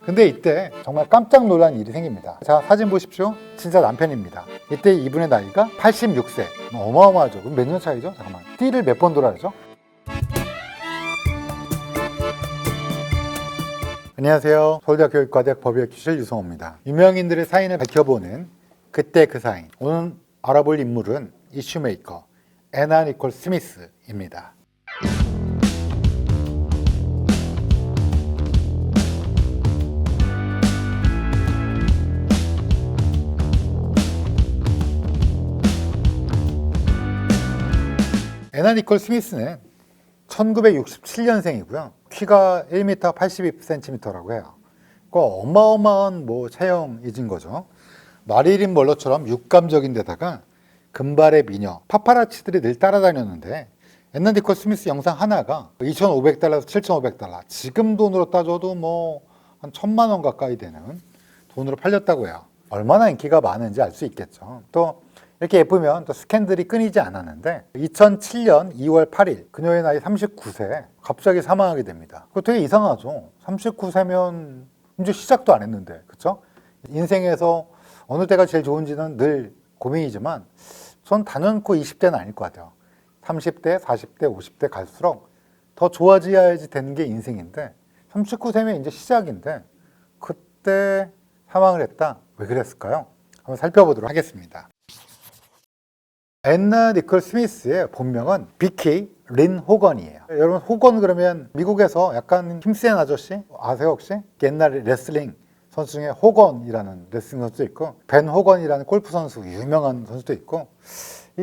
근데 이때 정말 깜짝 놀란 일이 생깁니다. 자, 사진 보십시오. 진짜 남편입니다. 이때 이분의 나이가 86세. 어마어마하죠. 그럼 몇 년 차이죠? 잠깐만. 띠를 몇 번 돌아야죠? 안녕하세요. 서울대학교 의과대학 법의학교실 유성호입니다. 유명인들의 사인을 밝혀보는 그때 그 사인. 오늘 알아볼 인물은 이슈메이커 애나 니콜 스미스입니다. 애나 니콜 스미스는 1967년생이고요. 키가 1m 82cm라고 해요. 그 어마어마한 체형이진 거죠. 마릴린 먼로처럼 육감적인 데다가 금발의 미녀, 파파라치들이 늘 따라다녔는데 애나 니콜 스미스 영상 하나가 $2,500에서 $7,500, 지금 돈으로 따져도 한 1,000만 원 가까이 되는 돈으로 팔렸다고 해요. 얼마나 인기가 많은지 알 수 있겠죠. 또 이렇게 예쁘면 또 스캔들이 끊이지 않았는데 2007년 2월 8일 그녀의 나이 39세 갑자기 사망하게 됩니다. 그거 되게 이상하죠. 39세면 이제 시작도 안 했는데, 그렇죠? 인생에서 어느 때가 제일 좋은지는 늘 고민이지만 전 단연코 20대는 아닐 것 같아요. 30대, 40대, 50대 갈수록 더 좋아져야지 되는 게 인생인데 39세면 이제 시작인데 그때 사망을 했다. 왜 그랬을까요? 한번 살펴보도록 하겠습니다. 애나 니콜 스미스의 본명은 비키 린 호건이에요. 여러분, 호건 그러면 미국에서 약간 힘센 아저씨 아세요 혹시? 옛날 레슬링 선수 중에 호건이라는 레슬링 선수도 있고 벤 호건이라는 골프 선수 유명한 선수도 있고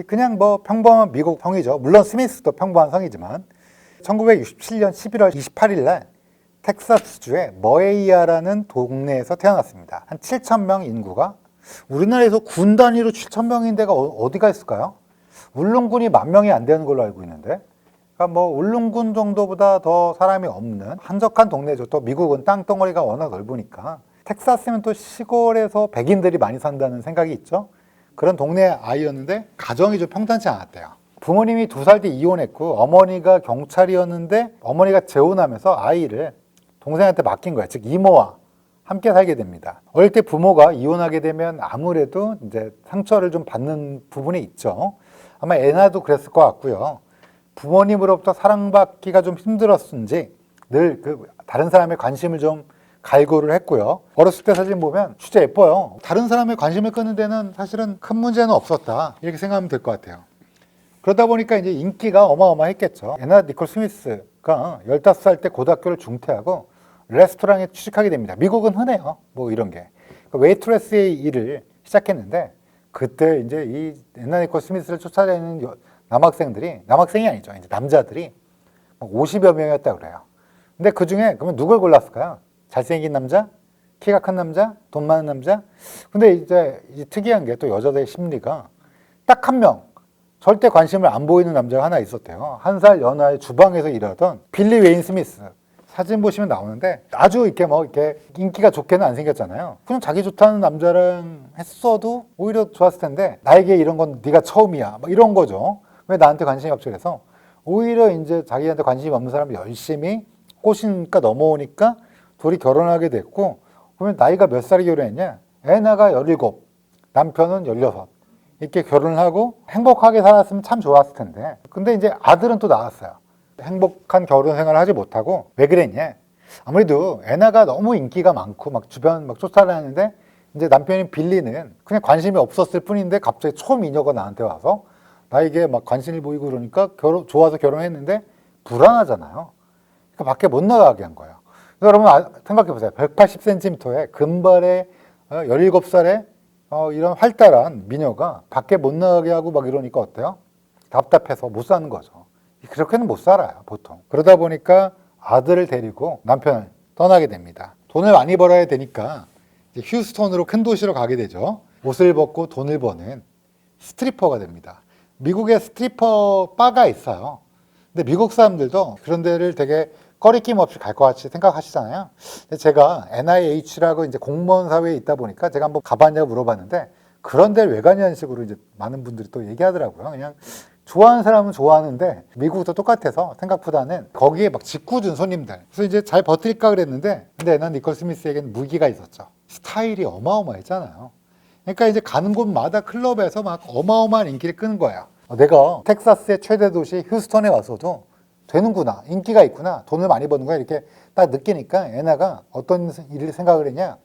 그냥 평범한 미국 성이죠. 물론 스미스도 평범한 성이지만 1967년 11월 28일 날 텍사스주의 머에이아라는 동네에서 태어났습니다. 한 7,000명 인구가 우리나라에서 군 단위로 7,000명인 데가 어디가 있을까요? 울릉군이 10,000명이 안 되는 걸로 알고 있는데, 그러니까 울릉군 정도보다 더 사람이 없는 한적한 동네죠. 또 미국은 땅덩어리가 워낙 넓으니까 텍사스면 또 시골에서 백인들이 많이 산다는 생각이 있죠. 그런 동네 아이였는데 가정이 좀 평탄치 않았대요. 부모님이 2살 뒤 이혼했고 어머니가 경찰이었는데 어머니가 재혼하면서 아이를 동생한테 맡긴 거예요. 즉 이모와 함께 살게 됩니다. 어릴 때 부모가 이혼하게 되면 아무래도 이제 상처를 좀 받는 부분이 있죠. 아마 애나도 그랬을 것 같고요. 부모님으로부터 사랑받기가 좀 힘들었는지 늘 다른 사람의 관심을 좀 갈구를 했고요. 어렸을 때 사진 보면 진짜 예뻐요. 다른 사람의 관심을 끄는 데는 사실은 큰 문제는 없었다. 이렇게 생각하면 될 것 같아요. 그러다 보니까 이제 인기가 어마어마했겠죠. 애나 니콜 스미스가 15살 때 고등학교를 중퇴하고 레스토랑에 취직하게 됩니다. 미국은 흔해요. 이런 게. 웨이트레스의 일을 시작했는데 그때 이제 이 애나 니콜 스미스를 쫓아다니는 남학생이 아니죠. 이제 남자들이 50여 명이었다고 그래요. 근데 그 중에 그러면 누굴 골랐을까요? 잘생긴 남자? 키가 큰 남자? 돈 많은 남자? 근데 이제 특이한 게 또 여자들의 심리가 딱 한 명, 절대 관심을 안 보이는 남자가 하나 있었대요. 1살 연하의 주방에서 일하던 빌리 웨인 스미스. 사진 보시면 나오는데 아주 이렇게 인기가 좋게는 안 생겼잖아요. 그냥 자기 좋다는 남자랑 했어도 오히려 좋았을 텐데 나에게 이런 건 네가 처음이야. 이런 거죠. 왜 나한테 관심이 없지? 그래서 오히려 이제 자기한테 관심이 없는 사람이 열심히 꼬시니까 넘어오니까 둘이 결혼하게 됐고, 그러면 나이가 몇 살에 결혼했냐? 애나가 17, 남편은 16. 이렇게 결혼을 하고 행복하게 살았으면 참 좋았을 텐데. 근데 이제 아들은 또 나왔어요. 행복한 결혼 생활을 하지 못하고. 왜 그랬냐? 아무래도 애나가 너무 인기가 많고 주변 쫓아다니는데 이제 남편인 빌리는 그냥 관심이 없었을 뿐인데 갑자기 초미녀가 나한테 와서 나에게 관심을 보이고 그러니까 좋아서 결혼했는데 불안하잖아요. 그러니까 밖에 못 나가게 한 거예요. 여러분 생각해 보세요. 180cm의 금발의 17살의 이런 활달한 미녀가 밖에 못 나가게 하고 이러니까 어때요? 답답해서 못 사는 거죠. 그렇게는 못 살아요, 보통. 그러다 보니까 아들을 데리고 남편을 떠나게 됩니다. 돈을 많이 벌어야 되니까 휴스턴으로 큰 도시로 가게 되죠. 옷을 벗고 돈을 버는 스트리퍼가 됩니다. 미국에 스트리퍼 바가 있어요. 근데 미국 사람들도 그런 데를 되게 꺼리낌 없이 갈 것 같이 생각하시잖아요. 근데 제가 NIH라고 이제 공무원 사회에 있다 보니까 제가 한번 가봤냐고 물어봤는데 그런 데를 왜 가냐는 식으로 이제 많은 분들이 또 얘기하더라고요. 그냥 좋아하는 사람은 좋아하는데 미국도 똑같아서 생각보다는 거기에 막 짓궂은 손님들. 그래서 이제 잘 버틸까 그랬는데 근데 애나 니콜 스미스에게는 무기가 있었죠. 스타일이 어마어마했잖아요. 그러니까 이제 가는 곳마다 클럽에서 막 어마어마한 인기를 끄는 거야. 내가 텍사스의 최대 도시 휴스턴에 와서도 되는구나, 인기가 있구나, 돈을 많이 버는구나 이렇게 딱 느끼니까 애나가 어떤 일을 생각을 했냐.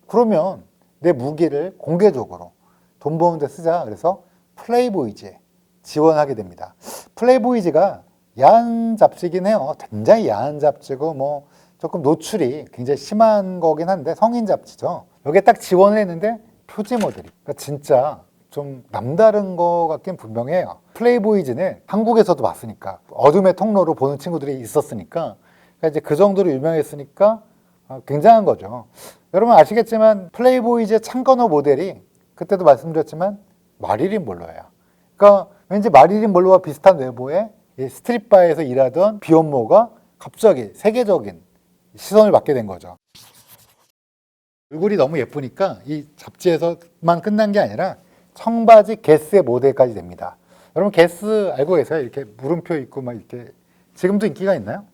그러면 내 무기를 공개적으로 돈 버는 데 쓰자. 그래서 플레이보이즈에 지원하게 됩니다. 플레이보이즈가 야한 잡지긴 해요. 굉장히 야한 잡지고 뭐 조금 노출이 굉장히 심한 거긴 한데 성인 잡지죠. 여기에 딱 지원을 했는데 표지 모델이 그러니까 진짜 좀 남다른 거 같긴 분명해요. 플레이보이즈는 한국에서도 봤으니까 어둠의 통로로 보는 친구들이 있었으니까 그러니까 이제 그 정도로 유명했으니까 굉장한 거죠. 여러분 아시겠지만 플레이보이즈의 창건호 모델이 그때도 말씀드렸지만 마릴린 먼로예요. 그러니까 왠지 마릴린 먼로와 비슷한 외모의 스트릿바에서 일하던 비혼모가 갑자기 세계적인 시선을 받게 된 거죠. 얼굴이 너무 예쁘니까 이 잡지에서만 끝난 게 아니라 청바지 게스의 모델까지 됩니다. 여러분 게스 알고 계세요? 이렇게 물음표 있고 막 이렇게 지금도 인기가 있나요?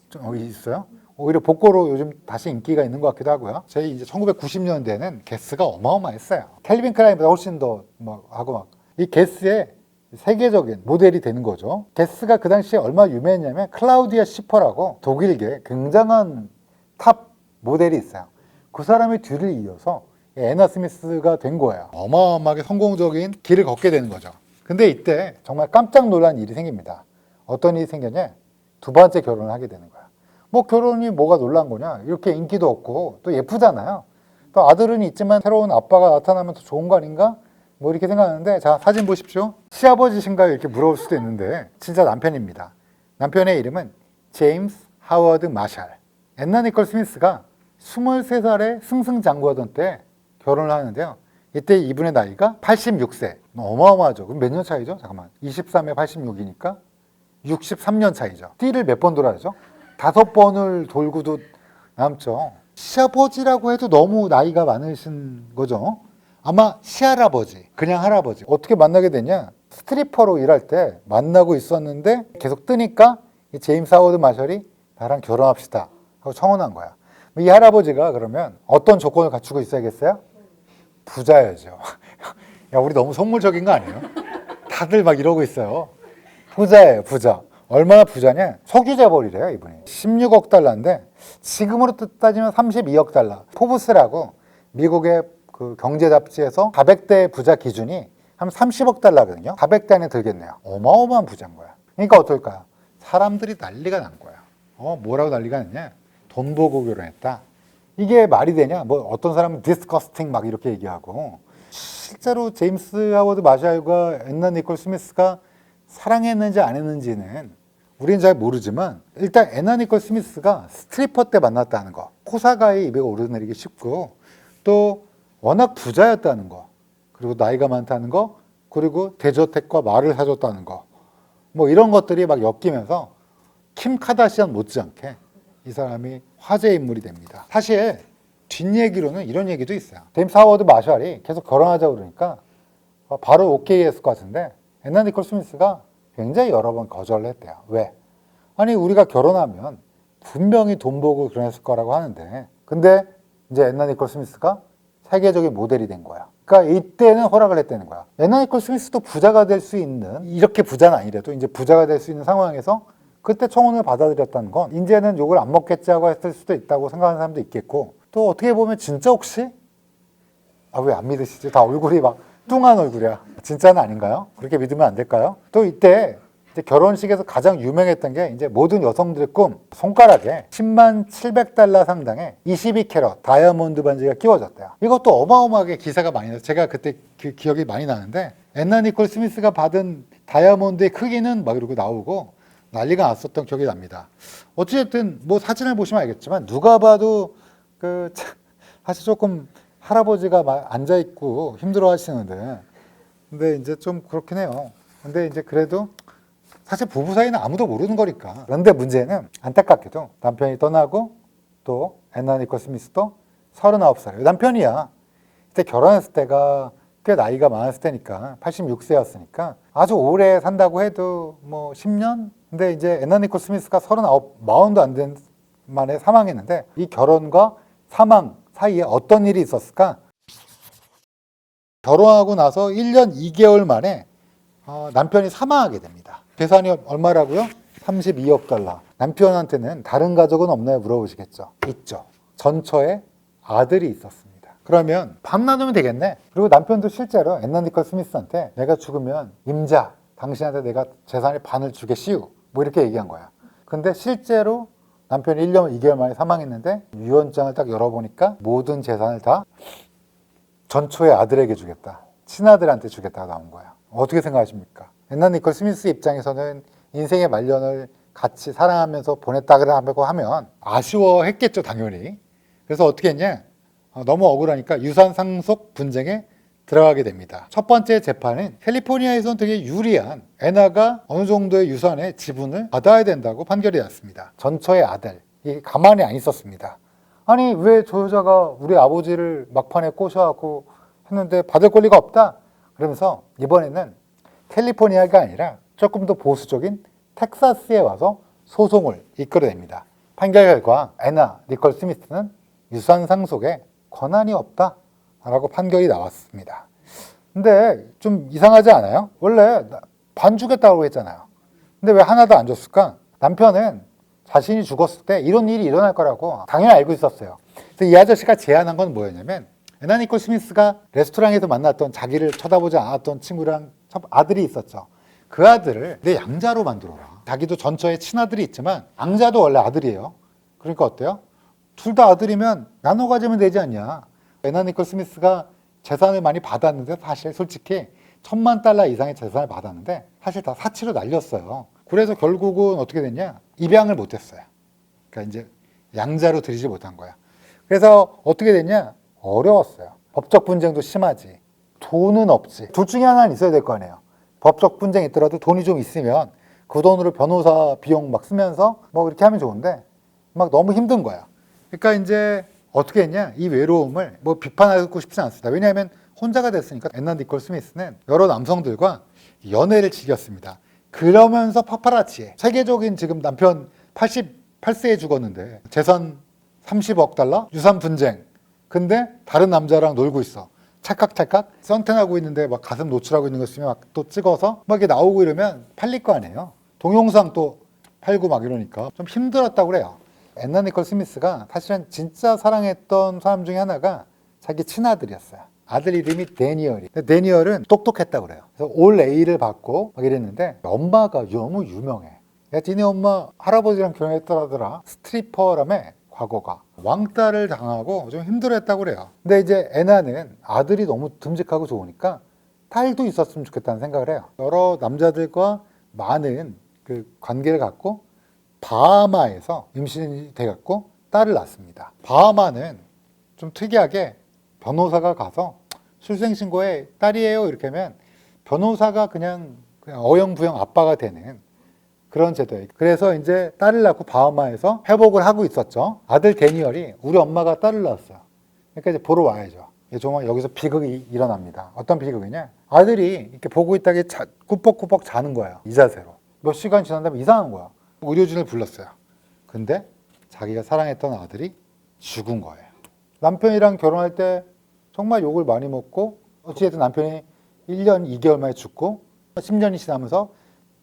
좀 있어요? 오히려 복고로 요즘 다시 인기가 있는 것 같기도 하고요. 저희 이제 1990년대에는 게스가 어마어마했어요. 캘빈 클라인보다 훨씬 더 막 하고 막 이 게스의 세계적인 모델이 되는 거죠. 게스가 그 당시에 얼마나 유명했냐면 클라우디아 시퍼라고 독일계 굉장한 탑 모델이 있어요. 그 사람의 뒤를 이어서 애나 스미스가 된 거예요. 어마어마하게 성공적인 길을 걷게 되는 거죠. 근데 이때 정말 깜짝 놀란 일이 생깁니다. 어떤 일이 생겼냐? 두 번째 결혼을 하게 되는 거야. 뭐 결혼이 뭐가 놀란 거냐? 이렇게 인기도 없고 또 예쁘잖아요. 또 아들은 있지만 새로운 아빠가 나타나면 더 좋은 거 아닌가? 뭐 이렇게 생각하는데 자 사진 보십시오. 시아버지신가요? 이렇게 물어볼 수도 있는데 진짜 남편입니다. 남편의 이름은 제임스 하워드 마샬. 애나 니콜 스미스가 23살에 승승장구하던 때 결혼을 하는데요. 이때 이분의 나이가 86세. 어마어마하죠. 그럼 몇 년 차이죠? 잠깐만. 23에 86이니까 63년 차이죠. 띠를 몇 번 돌아야 되죠? 5번을 돌고도 남죠. 시아버지라고 해도 너무 나이가 많으신 거죠. 아마 시할아버지, 그냥 할아버지. 어떻게 만나게 되냐? 스트리퍼로 일할 때 만나고 있었는데 계속 뜨니까 이 제임스 하워드 마셜이 나랑 결혼합시다 하고 청혼한 거야. 이 할아버지가 그러면 어떤 조건을 갖추고 있어야겠어요? 부자야죠. 야, 우리 너무 속물적인 거 아니에요? 다들 막 이러고 있어요. 부자예요, 부자. 얼마나 부자냐? 석유재벌이래요, 이분이. 16억 달러인데 지금으로 따지면 32억 달러. 포브스라고 미국의 그 경제 잡지에서 400대 부자 기준이 한 30억 달러거든요. 400대 안에 들겠네요. 어마어마한 부자인 거야. 그러니까 어떨까요? 사람들이 난리가 난 거야. 뭐라고 난리가 났냐? 돈 보고 결혼했다. 이게 말이 되냐? 뭐 어떤 사람은 disgusting 막 이렇게 얘기하고 실제로 제임스 하워드 마샬과 애나 니콜 스미스가 사랑했는지 안 했는지는 우리는 잘 모르지만 일단 애나 니콜 스미스가 스트리퍼 때 만났다는 거, 호사가의 입에 오르내리기 쉽고 또 워낙 부자였다는 거, 그리고 나이가 많다는 거, 그리고 대저택과 말을 사줬다는 거, 뭐 이런 것들이 막 엮이면서 킴 카다시안 못지않게 이 사람이 화제 인물이 됩니다. 사실 뒷얘기로는 이런 얘기도 있어요. 제임스 하워드 마샬이 계속 결혼하자고 그러니까 바로 오케이 했을 것 같은데 애나 니콜 스미스가 굉장히 여러 번 거절을 했대요. 왜? 아니 우리가 결혼하면 분명히 돈 보고 결혼했을 거라고 하는데 근데 이제 애나 니콜 스미스가 세계적인 모델이 된 거야. 그러니까 이때는 허락을 했다는 거야. 애나 니콜 스미스도 부자가 될 수 있는, 이렇게 부자는 아니래도 이제 부자가 될 수 있는 상황에서 그때 청혼을 받아들였다는 건 이제는 욕을 안 먹겠지 하고 했을 수도 있다고 생각하는 사람도 있겠고 또 어떻게 보면 진짜 혹시 왜 안 믿으시지? 다 얼굴이 막 뚱한 얼굴이야. 진짜는 아닌가요? 그렇게 믿으면 안 될까요? 또 이때 이제 결혼식에서 가장 유명했던 게 이제 모든 여성들의 꿈, 손가락에 10만 700달러 상당의 22캐럿 다이아몬드 반지가 끼워졌대요. 이것도 어마어마하게 기사가 많이 나서 제가 그때 기억이 많이 나는데 애나 니콜 스미스가 받은 다이아몬드의 크기는 막 이러고 나오고 난리가 났었던 기억이 납니다. 어쨌든 뭐 사진을 보시면 알겠지만 누가 봐도 사실 조금 할아버지가 막 앉아 있고 힘들어 하시는데 근데 이제 좀 그렇긴 해요. 근데 이제 그래도 사실 부부 사이는 아무도 모르는 거니까. 그런데 문제는 안타깝게도 남편이 떠나고 또 애나 니콜 스미스도 39살. 남편이야. 그때 결혼했을 때가 꽤 나이가 많았을 때니까 86세였으니까 아주 오래 산다고 해도 뭐 10년? 근데 이제 애나 니콜 스미스가 39, 40도 안 된 만에 사망했는데 이 결혼과 사망 사이에 어떤 일이 있었을까? 결혼하고 나서 1년 2개월 만에 남편이 사망하게 됩니다. 재산이 얼마라고요? 32억 달러. 남편한테는 다른 가족은 없나요? 물어보시겠죠. 있죠. 전처에 아들이 있었습니다. 그러면 반 나누면 되겠네. 그리고 남편도 실제로 애나 니콜 스미스한테 내가 죽으면 임자, 당신한테 내가 재산의 반을 주겠시우. 뭐 이렇게 얘기한 거야. 근데 실제로 남편이 1년 2개월 만에 사망했는데 유언장을 딱 열어보니까 모든 재산을 다 전초의 아들에게 주겠다. 친아들한테 주겠다고 나온 거야. 어떻게 생각하십니까? 애나 니콜 스미스 입장에서는 인생의 말년을 같이 사랑하면서 보냈다고 하면 아쉬워했겠죠, 당연히. 그래서 어떻게 했냐? 너무 억울하니까 유산 상속 분쟁에 들어가게 됩니다. 첫 번째 재판은 캘리포니아에서는 되게 유리한 애나가 어느 정도의 유산의 지분을 받아야 된다고 판결이 났습니다. 전처의 아들, 이게 가만히 안 있었습니다. 아니 왜 저 여자가 우리 아버지를 막판에 꼬셔갖고 했는데 받을 권리가 없다? 그러면서 이번에는 캘리포니아가 아니라 조금 더 보수적인 텍사스에 와서 소송을 이끌어냅니다. 판결 결과 애나 니콜 스미스는 유산 상속에 권한이 없다라고 판결이 나왔습니다. 근데 좀 이상하지 않아요? 원래 반 주겠다고 했잖아요. 근데 왜 하나도 안 줬을까? 남편은 자신이 죽었을 때 이런 일이 일어날 거라고 당연히 알고 있었어요. 그래서 이 아저씨가 제안한 건 뭐였냐면 애나 니콜 스미스가 레스토랑에서 만났던 자기를 쳐다보지 않았던 친구랑 아들이 있었죠. 그 아들을 내 양자로 만들어라. 자기도 전처에 친아들이 있지만 양자도 원래 아들이에요. 그러니까 어때요? 둘 다 아들이면 나눠 가지면 되지 않냐. 애나 니콜 스미스가 재산을 많이 받았는데 사실 솔직히 $10,000,000 이상의 재산을 받았는데 사실 다 사치로 날렸어요. 그래서 결국은 어떻게 됐냐? 입양을 못했어요. 그러니까 이제 양자로 들이지 못한 거야. 그래서 어떻게 됐냐? 어려웠어요. 법적 분쟁도 심하지. 돈은 없지. 둘 중에 하나는 있어야 될 거 아니에요. 법적 분쟁이 있더라도 돈이 좀 있으면 그 돈으로 변호사 비용 막 쓰면서 뭐 이렇게 하면 좋은데 막 너무 힘든 거야. 그러니까 이제 어떻게 했냐? 이 외로움을 뭐 비판하고 싶지 않습니다. 왜냐하면 혼자가 됐으니까 애나 니콜 스미스는 여러 남성들과 연애를 즐겼습니다. 그러면서 파파라치에 세계적인 지금 남편 88세에 죽었는데 재산 30억 달러? 유산 분쟁. 근데 다른 남자랑 놀고 있어. 찰칵찰칵 선탠하고 있는데 막 가슴 노출하고 있는 거 있으면 막 또 찍어서 막 이렇게 나오고 이러면 팔릴 거 아니에요. 동영상 또 팔고 막 이러니까 좀 힘들었다고 그래요. 애나 니콜 스미스가 사실은 진짜 사랑했던 사람 중에 하나가 자기 친아들이었어요. 아들 이름이 데니얼이. 데니얼은 똑똑했다고 그래요. 그래서 올 A를 받고 막 이랬는데 엄마가 너무 유명해. 야, 니네 엄마 할아버지랑 결혼했더라더라. 스트리퍼라며 과거가. 왕따를 당하고 좀 힘들어했다고 그래요. 근데 이제 애나는 아들이 너무 듬직하고 좋으니까 딸도 있었으면 좋겠다는 생각을 해요. 여러 남자들과 많은 그 관계를 갖고 바하마에서 임신이 돼갖고 딸을 낳습니다. 바하마는 좀 특이하게 변호사가 가서 출생신고에 딸이에요 이렇게 하면 변호사가 그냥 어영부영 아빠가 되는 그런 제도예요. 그래서 이제 딸을 낳고 바하마에서 회복을 하고 있었죠. 아들 데니얼이 우리 엄마가 딸을 낳았어요. 그러니까 이제 보러 와야죠. 정말 여기서 비극이 일어납니다. 어떤 비극이냐? 아들이 이렇게 보고 있다가 꾸벅꾸벅 자는 거예요. 이 자세로. 몇 시간 지난 다음에 이상한 거야. 의료진을 불렀어요. 근데 자기가 사랑했던 아들이 죽은 거예요. 남편이랑 결혼할 때 정말 욕을 많이 먹고 어찌됐든 남편이 1년 2개월 만에 죽고 10년이 지나면서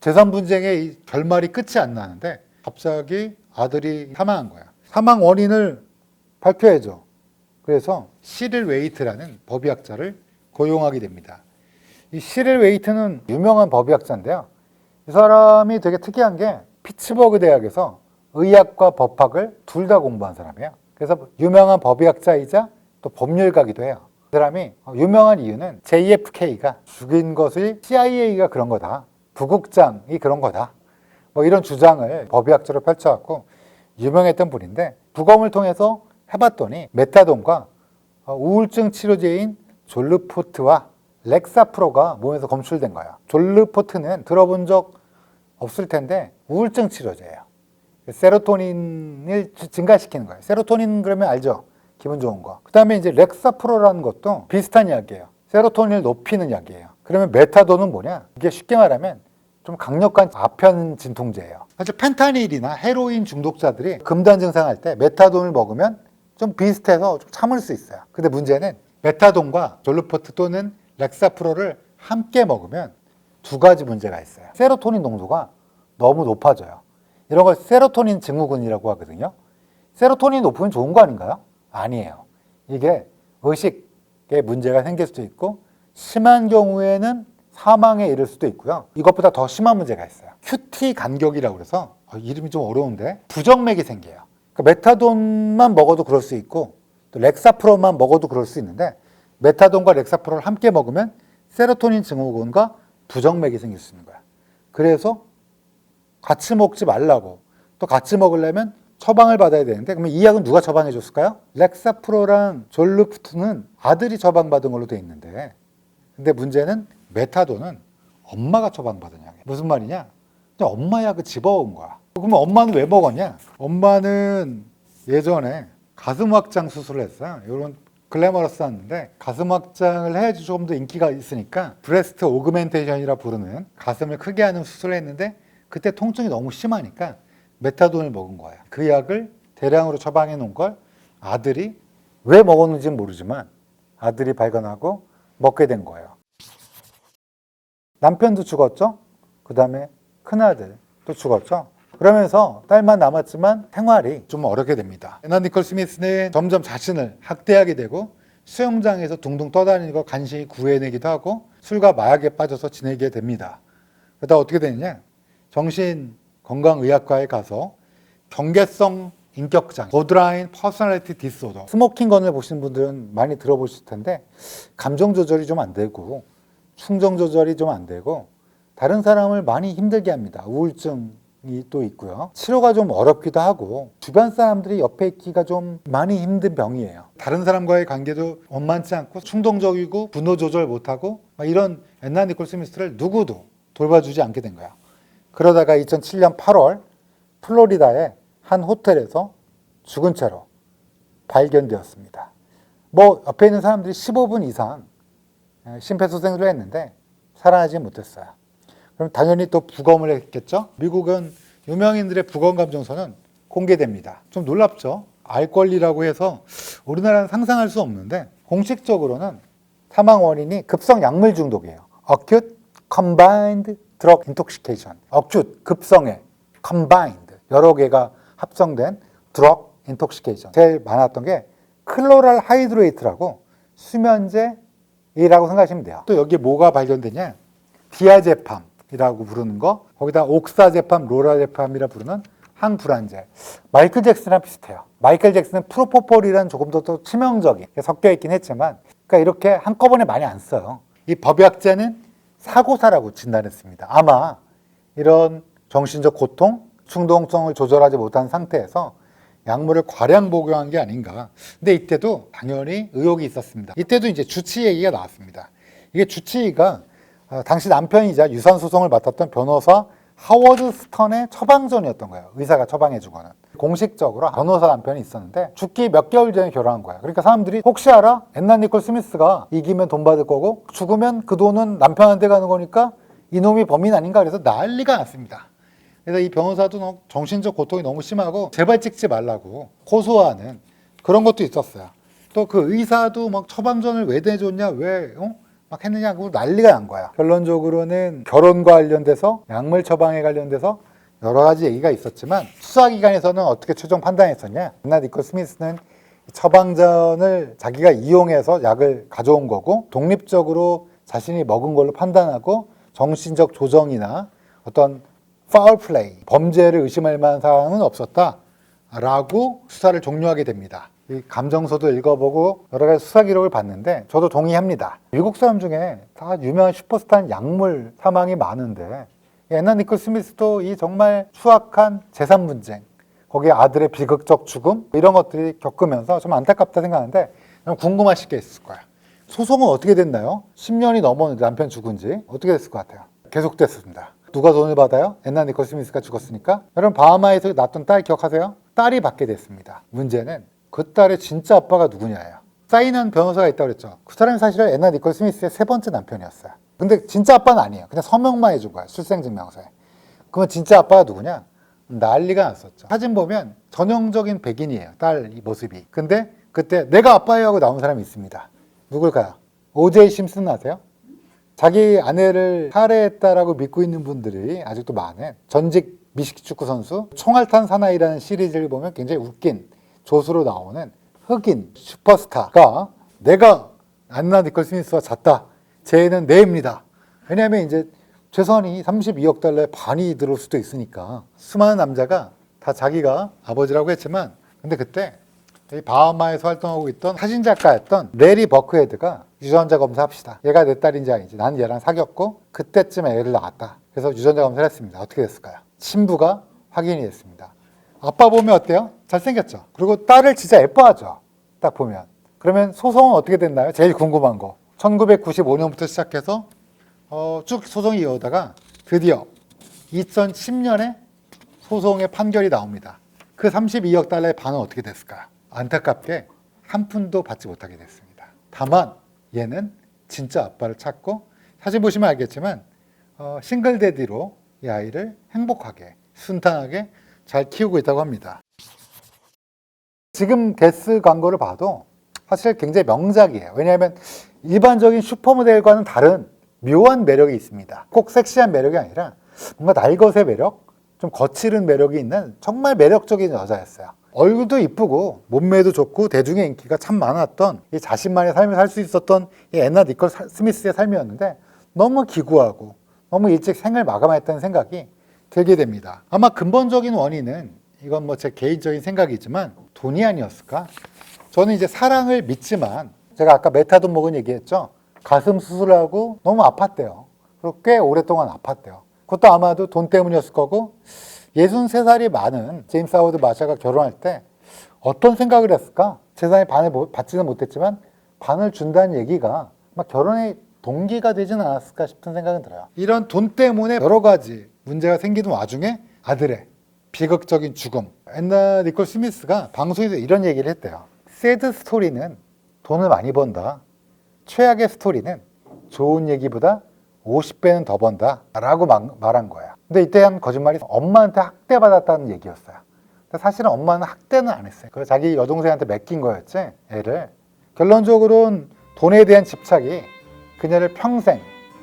재산 분쟁의 결말이 끝이 안 나는데 갑자기 아들이 사망한 거야. 사망 원인을 밝혀야죠. 그래서 시릴 웨이트라는 법의학자를 고용하게 됩니다. 이 시릴 웨이트는 유명한 법의학자인데요. 이 사람이 되게 특이한 게 피츠버그 대학에서 의학과 법학을 둘 다 공부한 사람이에요. 그래서 유명한 법의학자이자 또 법률가기도 해요. 그 사람이 유명한 이유는 JFK가 죽인 것이 CIA가 그런 거다. 부국장이 그런 거다. 뭐 이런 주장을 법의학자로 펼쳐갖고 유명했던 분인데 부검을 통해서 해봤더니 메타돈과 우울증 치료제인 졸르포트와 렉사프로가 몸에서 검출된 거예요. 졸르포트는 들어본 적 없을 텐데 우울증 치료제예요. 세로토닌을 증가시키는 거예요. 세로토닌 그러면 알죠? 기분 좋은 거. 그 다음에 이제 렉사프로라는 것도 비슷한 약이에요. 세로토닌을 높이는 약이에요. 그러면 메타돈은 뭐냐? 이게 쉽게 말하면 좀 강력한 아편 진통제예요. 사실 펜타닐이나 헤로인 중독자들이 금단 증상할 때 메타돈을 먹으면 좀 비슷해서 좀 참을 수 있어요. 근데 문제는 메타돈과 졸르포트 또는 렉사프로를 함께 먹으면 두 가지 문제가 있어요. 세로토닌 농도가 너무 높아져요. 이런 걸 세로토닌 증후군이라고 하거든요. 세로토닌이 높으면 좋은 거 아닌가요? 아니에요. 이게 의식에 문제가 생길 수도 있고 심한 경우에는 사망에 이를 수도 있고요. 이것보다 더 심한 문제가 있어요. QT 간격이라고 해서 이름이 좀 어려운데 부정맥이 생겨요. 그러니까 메타돈만 먹어도 그럴 수 있고 또 렉사프로만 먹어도 그럴 수 있는데 메타돈과 렉사프로를 함께 먹으면 세로토닌 증후군과 부정맥이 생길 수 있는 거야. 그래서 같이 먹지 말라고 또 같이 먹으려면 처방을 받아야 되는데 그러면 이 약은 누가 처방해 줬을까요? 렉사프로랑 졸르푸트는 아들이 처방받은 걸로 돼 있는데 근데 문제는 메타돈은 엄마가 처방받은 약이야. 무슨 말이냐? 그냥 엄마 약을 집어온 거야. 그러면 엄마는 왜 먹었냐? 엄마는 예전에 가슴 확장 수술을 했어요. 이런 글래머러스한데 가슴 확장을 해야지 좀 더 인기가 있으니까 브레스트 오그멘테이션이라 부르는 가슴을 크게 하는 수술을 했는데 그때 통증이 너무 심하니까 메타돈을 먹은 거예요. 그 약을 대량으로 처방해 놓은 걸 아들이 왜 먹었는지는 모르지만 아들이 발견하고 먹게 된 거예요. 남편도 죽었죠. 그 다음에 큰아들도 죽었죠. 그러면서 딸만 남았지만 생활이 좀 어렵게 됩니다. 애나 니콜 스미스는 점점 자신을 학대하게 되고 수영장에서 둥둥 떠다니는 걸 간신히 구해내기도 하고 술과 마약에 빠져서 지내게 됩니다. 그러다 어떻게 되느냐? 정신건강의학과에 가서 경계성 인격장애, 보드라인 퍼스널리티 디스오더, 스모킹건을 보신 분들은 많이 들어보실 텐데 감정 조절이 좀 안 되고 충동 조절이 좀 안 되고 다른 사람을 많이 힘들게 합니다. 우울증이 또 있고요. 치료가 좀 어렵기도 하고 주변 사람들이 옆에 있기가 좀 많이 힘든 병이에요. 다른 사람과의 관계도 원만치 않고 충동적이고 분노 조절 못하고 이런 애나 니콜 스미스를 누구도 돌봐주지 않게 된 거야. 그러다가 2007년 8월 플로리다의 한 호텔에서 죽은 채로 발견되었습니다. 옆에 있는 사람들이 15분 이상 심폐소생술을 했는데 살아나지 못했어요. 그럼 당연히 또 부검을 했겠죠. 미국은 유명인들의 부검 감정서는 공개됩니다. 좀 놀랍죠. 알 권리라고 해서 우리나라는 상상할 수 없는데 공식적으로는 사망 원인이 급성 약물 중독이에요. Acute Combined Drug Intoxication. Acute, 급성의 Combined, 여러 개가 합성된 Drug Intoxication. 제일 많았던 게 클로랄 하이드레이트라고 수면제이라고 생각하시면 돼요. 또 여기에 뭐가 발견되냐? 디아제팜이라고 부르는 거, 거기다 옥사제팜, 로라제팜이라 부르는 항불안제. 마이클 잭슨이랑 비슷해요. 마이클 잭슨은 프로포폴이라는 조금 더 치명적인 게 섞여 있긴 했지만, 그러니까 이렇게 한꺼번에 많이 안 써요. 이 법약자는 사고사라고 진단했습니다. 아마 이런 정신적 고통, 충동성을 조절하지 못한 상태에서 약물을 과량 복용한 게 아닌가. 근데 이때도 당연히 의혹이 있었습니다. 이때도 이제 주치 얘기가 나왔습니다. 이게 주치의가 당시 남편이자 유산소송을 맡았던 변호사 하워드 스턴의 처방전이었던 거예요. 의사가 처방해주거는. 공식적으로 변호사 남편이 있었는데 죽기 몇 개월 전에 결혼한 거야. 그러니까 사람들이 혹시 알아? 애나 니콜 스미스가 이기면 돈 받을 거고 죽으면 그 돈은 남편한테 가는 거니까 이놈이 범인 아닌가 그래서 난리가 났습니다. 그래서 이 변호사도 정신적 고통이 너무 심하고 제발 찍지 말라고 고소하는 그런 것도 있었어요. 또 그 의사도 막 처방전을 왜 내줬냐, 왜 막 했느냐고 난리가 난 거야. 결론적으로는 결혼과 관련돼서 약물 처방에 관련돼서 여러 가지 얘기가 있었지만 수사기관에서는 어떻게 최종 판단했었냐? 애나 니콜 스미스는 처방전을 자기가 이용해서 약을 가져온 거고 독립적으로 자신이 먹은 걸로 판단하고 정신적 조정이나 어떤 파울 플레이, 범죄를 의심할 만한 사항은 없었다라고 수사를 종료하게 됩니다. 이 감정서도 읽어보고 여러 가지 수사 기록을 봤는데 저도 동의합니다. 미국 사람 중에 다 유명한 슈퍼스타는 약물 사망이 많은데 애나 니콜 스미스도 이 정말 추악한 재산 분쟁, 거기에 아들의 비극적 죽음 이런 것들이 겪으면서 좀 안타깝다 생각하는데 궁금하실 게 있을 거예요. 소송은 어떻게 됐나요? 10년이 넘었는데 남편 죽은 지 어떻게 됐을 것 같아요? 계속됐습니다. 누가 돈을 받아요? 애나 니콜 스미스가 죽었으니까. 여러분 바하마에서 낳았던 딸 기억하세요? 딸이 받게 됐습니다. 문제는 그 딸의 진짜 아빠가 누구냐예요. 사인한 변호사가 있다고 그랬죠. 그 사람이 사실은 애나 니콜 스미스의 세 번째 남편이었어요. 근데 진짜 아빠는 아니에요. 그냥 서명만 해준 거야, 출생증명서에. 그러면 진짜 아빠가 누구냐? 난리가 났었죠. 사진 보면 전형적인 백인이에요, 딸 이 모습이. 근데 그때 내가 아빠예요 하고 나온 사람이 있습니다. 누굴까요? 오제이 심슨 아세요? 자기 아내를 살해했다라고 믿고 있는 분들이 아직도 많은 전직 미식축구 선수 총알탄 사나이라는 시리즈를 보면 굉장히 웃긴 조수로 나오는 흑인 슈퍼스타가 내가 안나 니콜 스미스와 잤다. 제 애는 내 애입니다. 왜냐하면 이제 재산이 32억 달러에 반이 들어올 수도 있으니까 수많은 남자가 다 자기가 아버지라고 했지만 근데 그때 바하마에서 활동하고 있던 사진작가였던 레리 버크헤드가 유전자 검사합시다. 얘가 내 딸인지 아닌지. 난 얘랑 사귀었고 그때쯤에 애를 낳았다. 그래서 유전자 검사를 했습니다. 어떻게 됐을까요? 신부가 확인이 됐습니다. 아빠 보면 어때요? 잘생겼죠? 그리고 딸을 진짜 예뻐하죠? 딱 보면. 그러면 소송은 어떻게 됐나요? 제일 궁금한 거. 1995년부터 시작해서 쭉 소송이 이어오다가 드디어 2010년에 소송의 판결이 나옵니다. 그 32억 달러의 반은 어떻게 됐을까요? 안타깝게 한 푼도 받지 못하게 됐습니다. 다만 얘는 진짜 아빠를 찾고 사진 보시면 알겠지만 싱글데디로 이 아이를 행복하게 순탄하게 잘 키우고 있다고 합니다. 지금 게스 광고를 봐도 사실 굉장히 명작이에요. 왜냐하면 일반적인 슈퍼모델과는 다른 묘한 매력이 있습니다. 꼭 섹시한 매력이 아니라 뭔가 날것의 매력, 좀 거칠은 매력이 있는 정말 매력적인 여자였어요. 얼굴도 이쁘고 몸매도 좋고 대중의 인기가 참 많았던 이 자신만의 삶을 살 수 있었던 이 애나 니콜 스미스의 삶이었는데 너무 기구하고 너무 일찍 생을 마감했다는 생각이 들게 됩니다. 아마 근본적인 원인은 이건 뭐 제 개인적인 생각이지만 돈이 아니었을까? 저는 이제 사랑을 믿지만 제가 아까 메타돈 먹은 얘기했죠. 가슴 수술하고 너무 아팠대요. 그리고 꽤 오랫동안 아팠대요. 그것도 아마도 돈 때문이었을 거고 63살이 많은 제임스 하워드 마샤가 결혼할 때 어떤 생각을 했을까? 재산의 반을 받지는 못했지만 반을 준다는 얘기가 막 결혼의 동기가 되진 않았을까 싶은 생각은 들어요. 이런 돈 때문에 여러 가지 문제가 생기는 와중에 아들의 비극적인 죽음. 애나 니콜 스미스가 방송에서 이런 얘기를 했대요. 새드 스토리는 돈을 많이 번다. 최악의 스토리는 좋은 얘기보다 50배는 더 번다 라고 말한 거예요. 근데 이때 한 거짓말이 엄마한테 학대받았다는 얘기였어요. 근데 사실은 엄마는 학대는 안 했어요. 그래서 자기 여동생한테 맡긴 거였지, 애를. 결론적으로는 돈에 대한 집착이 그녀를 평생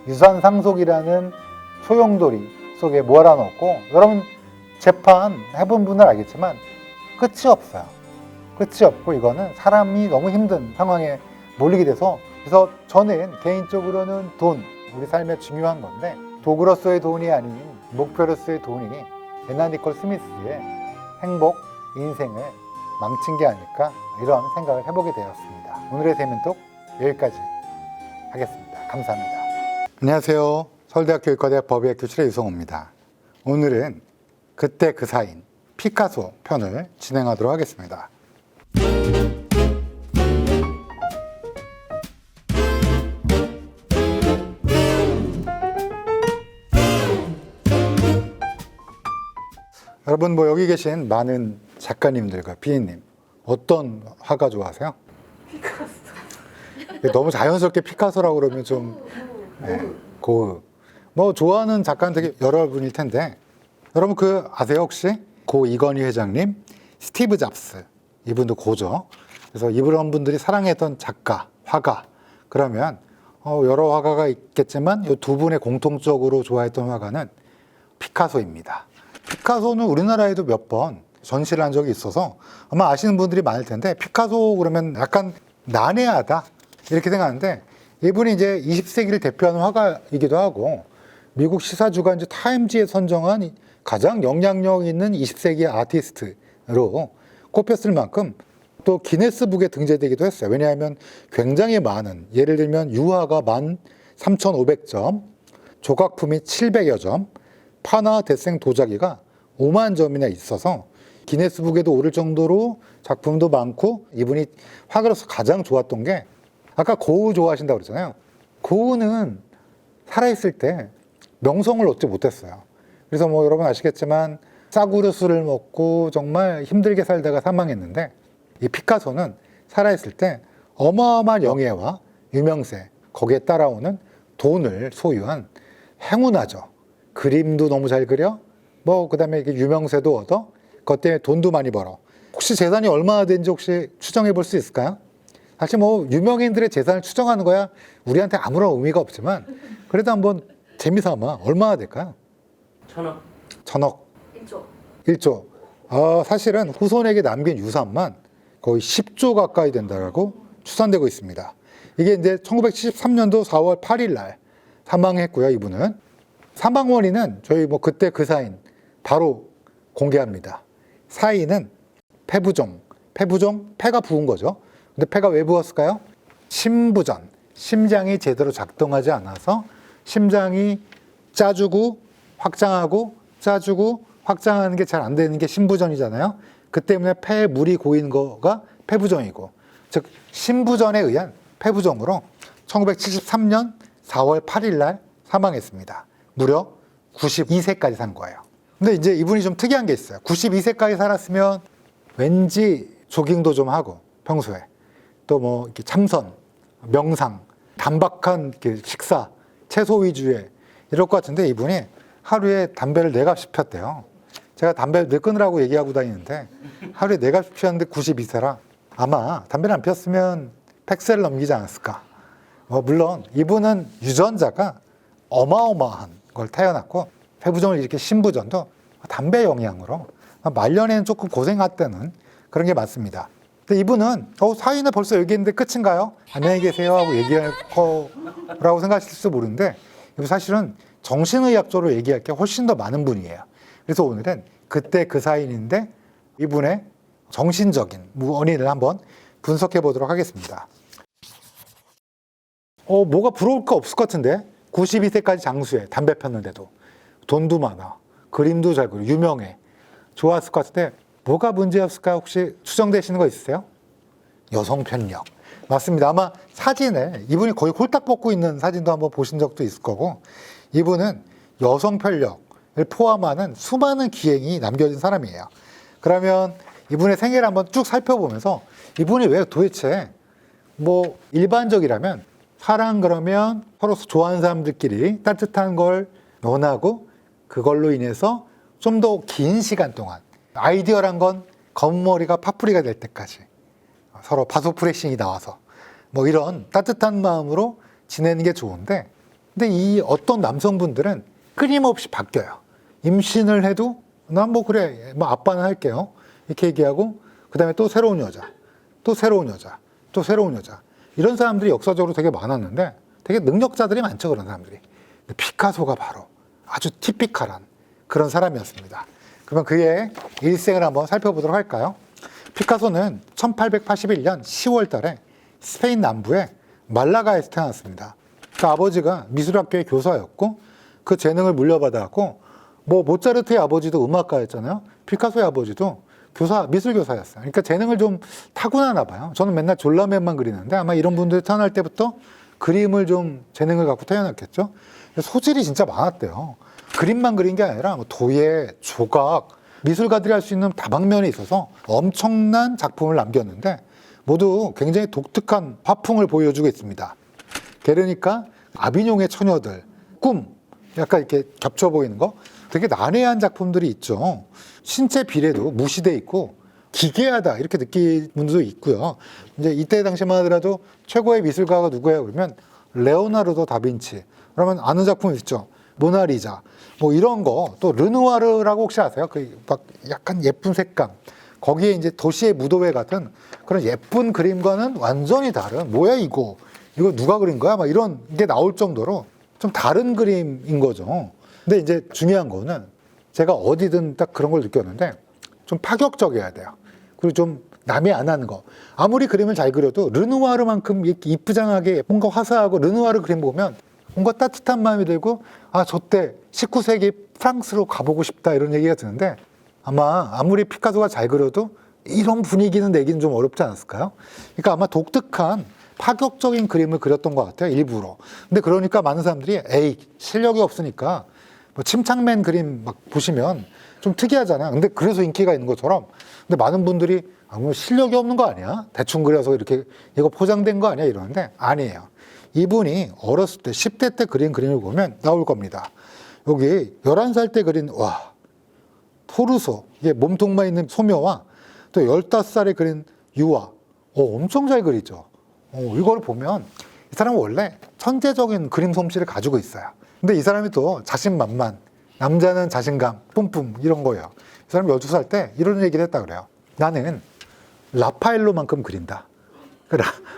유산 상속이라는 소용돌이 속에 몰아넣고, 여러분 재판 해본 분은 알겠지만 끝이 없어요. 끝이 없고 이거는 사람이 너무 힘든 상황에 몰리게 돼서, 그래서 저는 개인적으로는 돈, 우리 삶에 중요한 건데 도구로서의 돈이 아닌 목표로서의 돈이 애나 니콜 스미스의 행복, 인생을 망친 게 아닐까, 이런 생각을 해보게 되었습니다. 오늘의 세면톡 여기까지 하겠습니다. 감사합니다. 안녕하세요. 서울대학교 의과대학 법의학 교실의 유성호입니다. 오늘은 그때 그 사인 피카소 편을 진행하도록 하겠습니다. 여러분 뭐 여기 계신 많은 작가님들과 피디님 어떤 화가 좋아하세요? 피카소. 너무 자연스럽게 피카소라고 그러면 좀 고흐. 뭐 좋아하는 작가는 되게 여러분일 텐데 여러분 그 아세요 혹시? 고 이건희 회장님, 스티브 잡스, 이분도 고죠. 그래서 이런 분들이 사랑했던 작가, 화가. 그러면 여러 화가가 있겠지만 이 두 분의 공통적으로 좋아했던 화가는 피카소입니다. 피카소는 우리나라에도 몇 번 전시를 한 적이 있어서 아마 아시는 분들이 많을 텐데, 피카소 그러면 약간 난해하다 이렇게 생각하는데, 이분이 이제 20세기를 대표하는 화가이기도 하고 미국 시사주간 타임지에 선정한 가장 영향력 있는 20세기 아티스트로 꼽혔을 만큼 또 기네스북에 등재되기도 했어요. 왜냐하면 굉장히 많은, 예를 들면 유화가 13,500점, 조각품이 700여 점, 파나 대생 도자기가 5만 점이나 있어서 기네스북에도 오를 정도로 작품도 많고, 이분이 화가로서 가장 좋았던 게, 아까 고흐 좋아하신다고 그랬잖아요. 고흐는 살아있을 때 명성을 얻지 못했어요. 그래서 뭐 여러분 아시겠지만 싸구려 술을 먹고 정말 힘들게 살다가 사망했는데, 이 피카소는 살아있을 때 어마어마한 영예와 유명세, 거기에 따라오는 돈을 소유한 행운아죠. 그림도 너무 잘 그려, 그다음에 유명세도 얻어, 그것 때문에 돈도 많이 벌어. 혹시 재산이 얼마나 되는지 혹시 추정해 볼 수 있을까요? 사실 유명인들의 재산을 추정하는 거야 우리한테 아무런 의미가 없지만 그래도 한번 재미삼아 얼마나 될까요? 1,000억. 1,000억. 1조. 1조. 사실은 후손에게 남긴 유산만 거의 10조 가까이 된다라고 추산되고 있습니다. 이게 이제 1973년도 4월 8일 날 사망했고요. 이분은 사망 원인은 저희 그때 그 사인 바로 공개합니다. 사인은 폐부종, 폐가 부은 거죠. 근데 폐가 왜 부었을까요? 심부전, 심장이 제대로 작동하지 않아서 심장이 짜주고 확장하고 짜주고 확장하는 게 잘 안 되는 게 심부전이잖아요. 그 때문에 폐에 물이 고인 거가 폐부종이고, 즉 심부전에 의한 폐부종으로 1973년 4월 8일 날 사망했습니다. 무려 92세까지 산 거예요. 근데 이제 이분이 좀 특이한 게 있어요. 92세까지 살았으면 왠지 조깅도 좀 하고 평소에 또 이렇게 참선, 명상, 단박한 식사, 채소 위주의 이럴 것 같은데 이분이 하루에 담배를 4갑씩 폈대요. 제가 담배를 늘 끊으라고 얘기하고 다니는데 하루에 4갑씩 피웠는데 92세라 아마 담배를 안 피웠으면 100세를 넘기지 않았을까. 물론 이분은 유전자가 어마어마한 걸 태어났고 폐부종을 이렇게 심부전도 담배 영향으로 말년에는 조금 고생했다는 그런 게 맞습니다. 근데 이분은 사인을 벌써 얘기했는데 끝인가요? 안녕히 계세요 하고 얘기할 거라고 생각하실 수 모르는데 사실은 정신의학적으로 얘기할 게 훨씬 더 많은 분이에요. 그래서 오늘은 그때 그 사인인데 이분의 정신적인 원인을 한번 분석해 보도록 하겠습니다. 뭐가 부러울 거 없을 것 같은데 92세까지 장수해, 담배 폈는데도 돈도 많아, 그림도 잘 그려, 유명해, 좋았을 것 같은데 뭐가 문제였을까 혹시 추정되시는 거 있으세요? 여성 편력. 맞습니다. 아마 사진에 이분이 거의 홀딱 벗고 있는 사진도 한번 보신 적도 있을 거고 이분은 여성 편력을 포함하는 수많은 기행이 남겨진 사람이에요. 그러면 이분의 생애를 한번 쭉 살펴보면서 이분이 왜 도대체 일반적이라면 사랑 그러면 서로 좋아하는 사람들끼리 따뜻한 걸 원하고 그걸로 인해서 좀 더 긴 시간 동안 아이디어란 건 검은 머리가 파뿌리가 될 때까지 서로 바소프레싱이 나와서 이런 따뜻한 마음으로 지내는 게 좋은데 근데 이 어떤 남성분들은 끊임없이 바뀌어요. 임신을 해도 난 그래 아빠는 할게요 이렇게 얘기하고 그 다음에 또 새로운 여자, 또 새로운 여자, 또 새로운 여자 이런 사람들이 역사적으로 되게 많았는데 되게 능력자들이 많죠. 그런 사람들이. 피카소가 바로 아주 티피컬한 그런 사람이었습니다. 그러면 그의 일생을 한번 살펴보도록 할까요? 피카소는 1881년 10월 달에 스페인 남부의 말라가에서 태어났습니다. 그 아버지가 미술학교의 교사였고 그 재능을 물려받았고 모차르트의 아버지도 음악가였잖아요. 피카소의 아버지도 미술교사였어요. 그러니까 재능을 좀 타고나나 봐요. 저는 맨날 졸라맨만 그리는데 아마 이런 분들이 태어날 때부터 그림을 좀 재능을 갖고 태어났겠죠. 소질이 진짜 많았대요. 그림만 그린 게 아니라 도예, 조각, 미술가들이 할 수 있는 다방면에 있어서 엄청난 작품을 남겼는데 모두 굉장히 독특한 화풍을 보여주고 있습니다. 게르니카, 아비뇽의 처녀들, 꿈, 약간 이렇게 겹쳐 보이는 거 되게 난해한 작품들이 있죠. 신체 비례도 무시돼 있고 기괴하다 이렇게 느끼는 분들도 있고요. 이제 이때 당시만 하더라도 최고의 미술가가 누구예요? 그러면 레오나르도 다빈치. 그러면 아는 작품 있죠. 모나리자. 이런 거. 또 르누아르라고 혹시 아세요? 약간 예쁜 색감. 거기에 이제 도시의 무도회 같은 그런 예쁜 그림과는 완전히 다른 뭐야 이거 누가 그린 거야? 이런 게 나올 정도로 좀 다른 그림인 거죠. 근데 이제 중요한 거는 제가 어디든 딱 그런 걸 느꼈는데 좀 파격적이어야 돼요. 그리고 좀 남이 안 하는 거. 아무리 그림을 잘 그려도 르누아르만큼 이렇게 이쁘장하게 뭔가 화사하고 르누아르 그림 보면 뭔가 따뜻한 마음이 들고 저때 19세기 프랑스로 가보고 싶다 이런 얘기가 드는데 아무리 피카소가 잘 그려도 이런 분위기는 내기는 좀 어렵지 않았을까요? 그러니까 아마 독특한 파격적인 그림을 그렸던 것 같아요. 일부러. 근데 그러니까 많은 사람들이 실력이 없으니까 침착맨 그림 보시면 좀 특이하잖아요. 근데 그래서 인기가 있는 것처럼. 근데 많은 분들이 뭐 실력이 없는 거 아니야? 대충 그려서 이렇게 이거 포장된 거 아니야? 이러는데 아니에요. 이분이 어렸을 때 10대 때 그린 그림을 보면 나올 겁니다. 여기 11살 때 그린 토르소, 이게 몸통만 있는 소묘와 또 15살에 그린 유화, 엄청 잘 그리죠. 이걸 보면 이 사람은 원래 천재적인 그림 솜씨를 가지고 있어요. 근데 이 사람이 또 자신만만, 남자는 자신감, 뿜뿜 이런 거예요. 이 사람이 12살 때 이런 얘기를 했다 그래요. 나는 라파엘로만큼 그린다.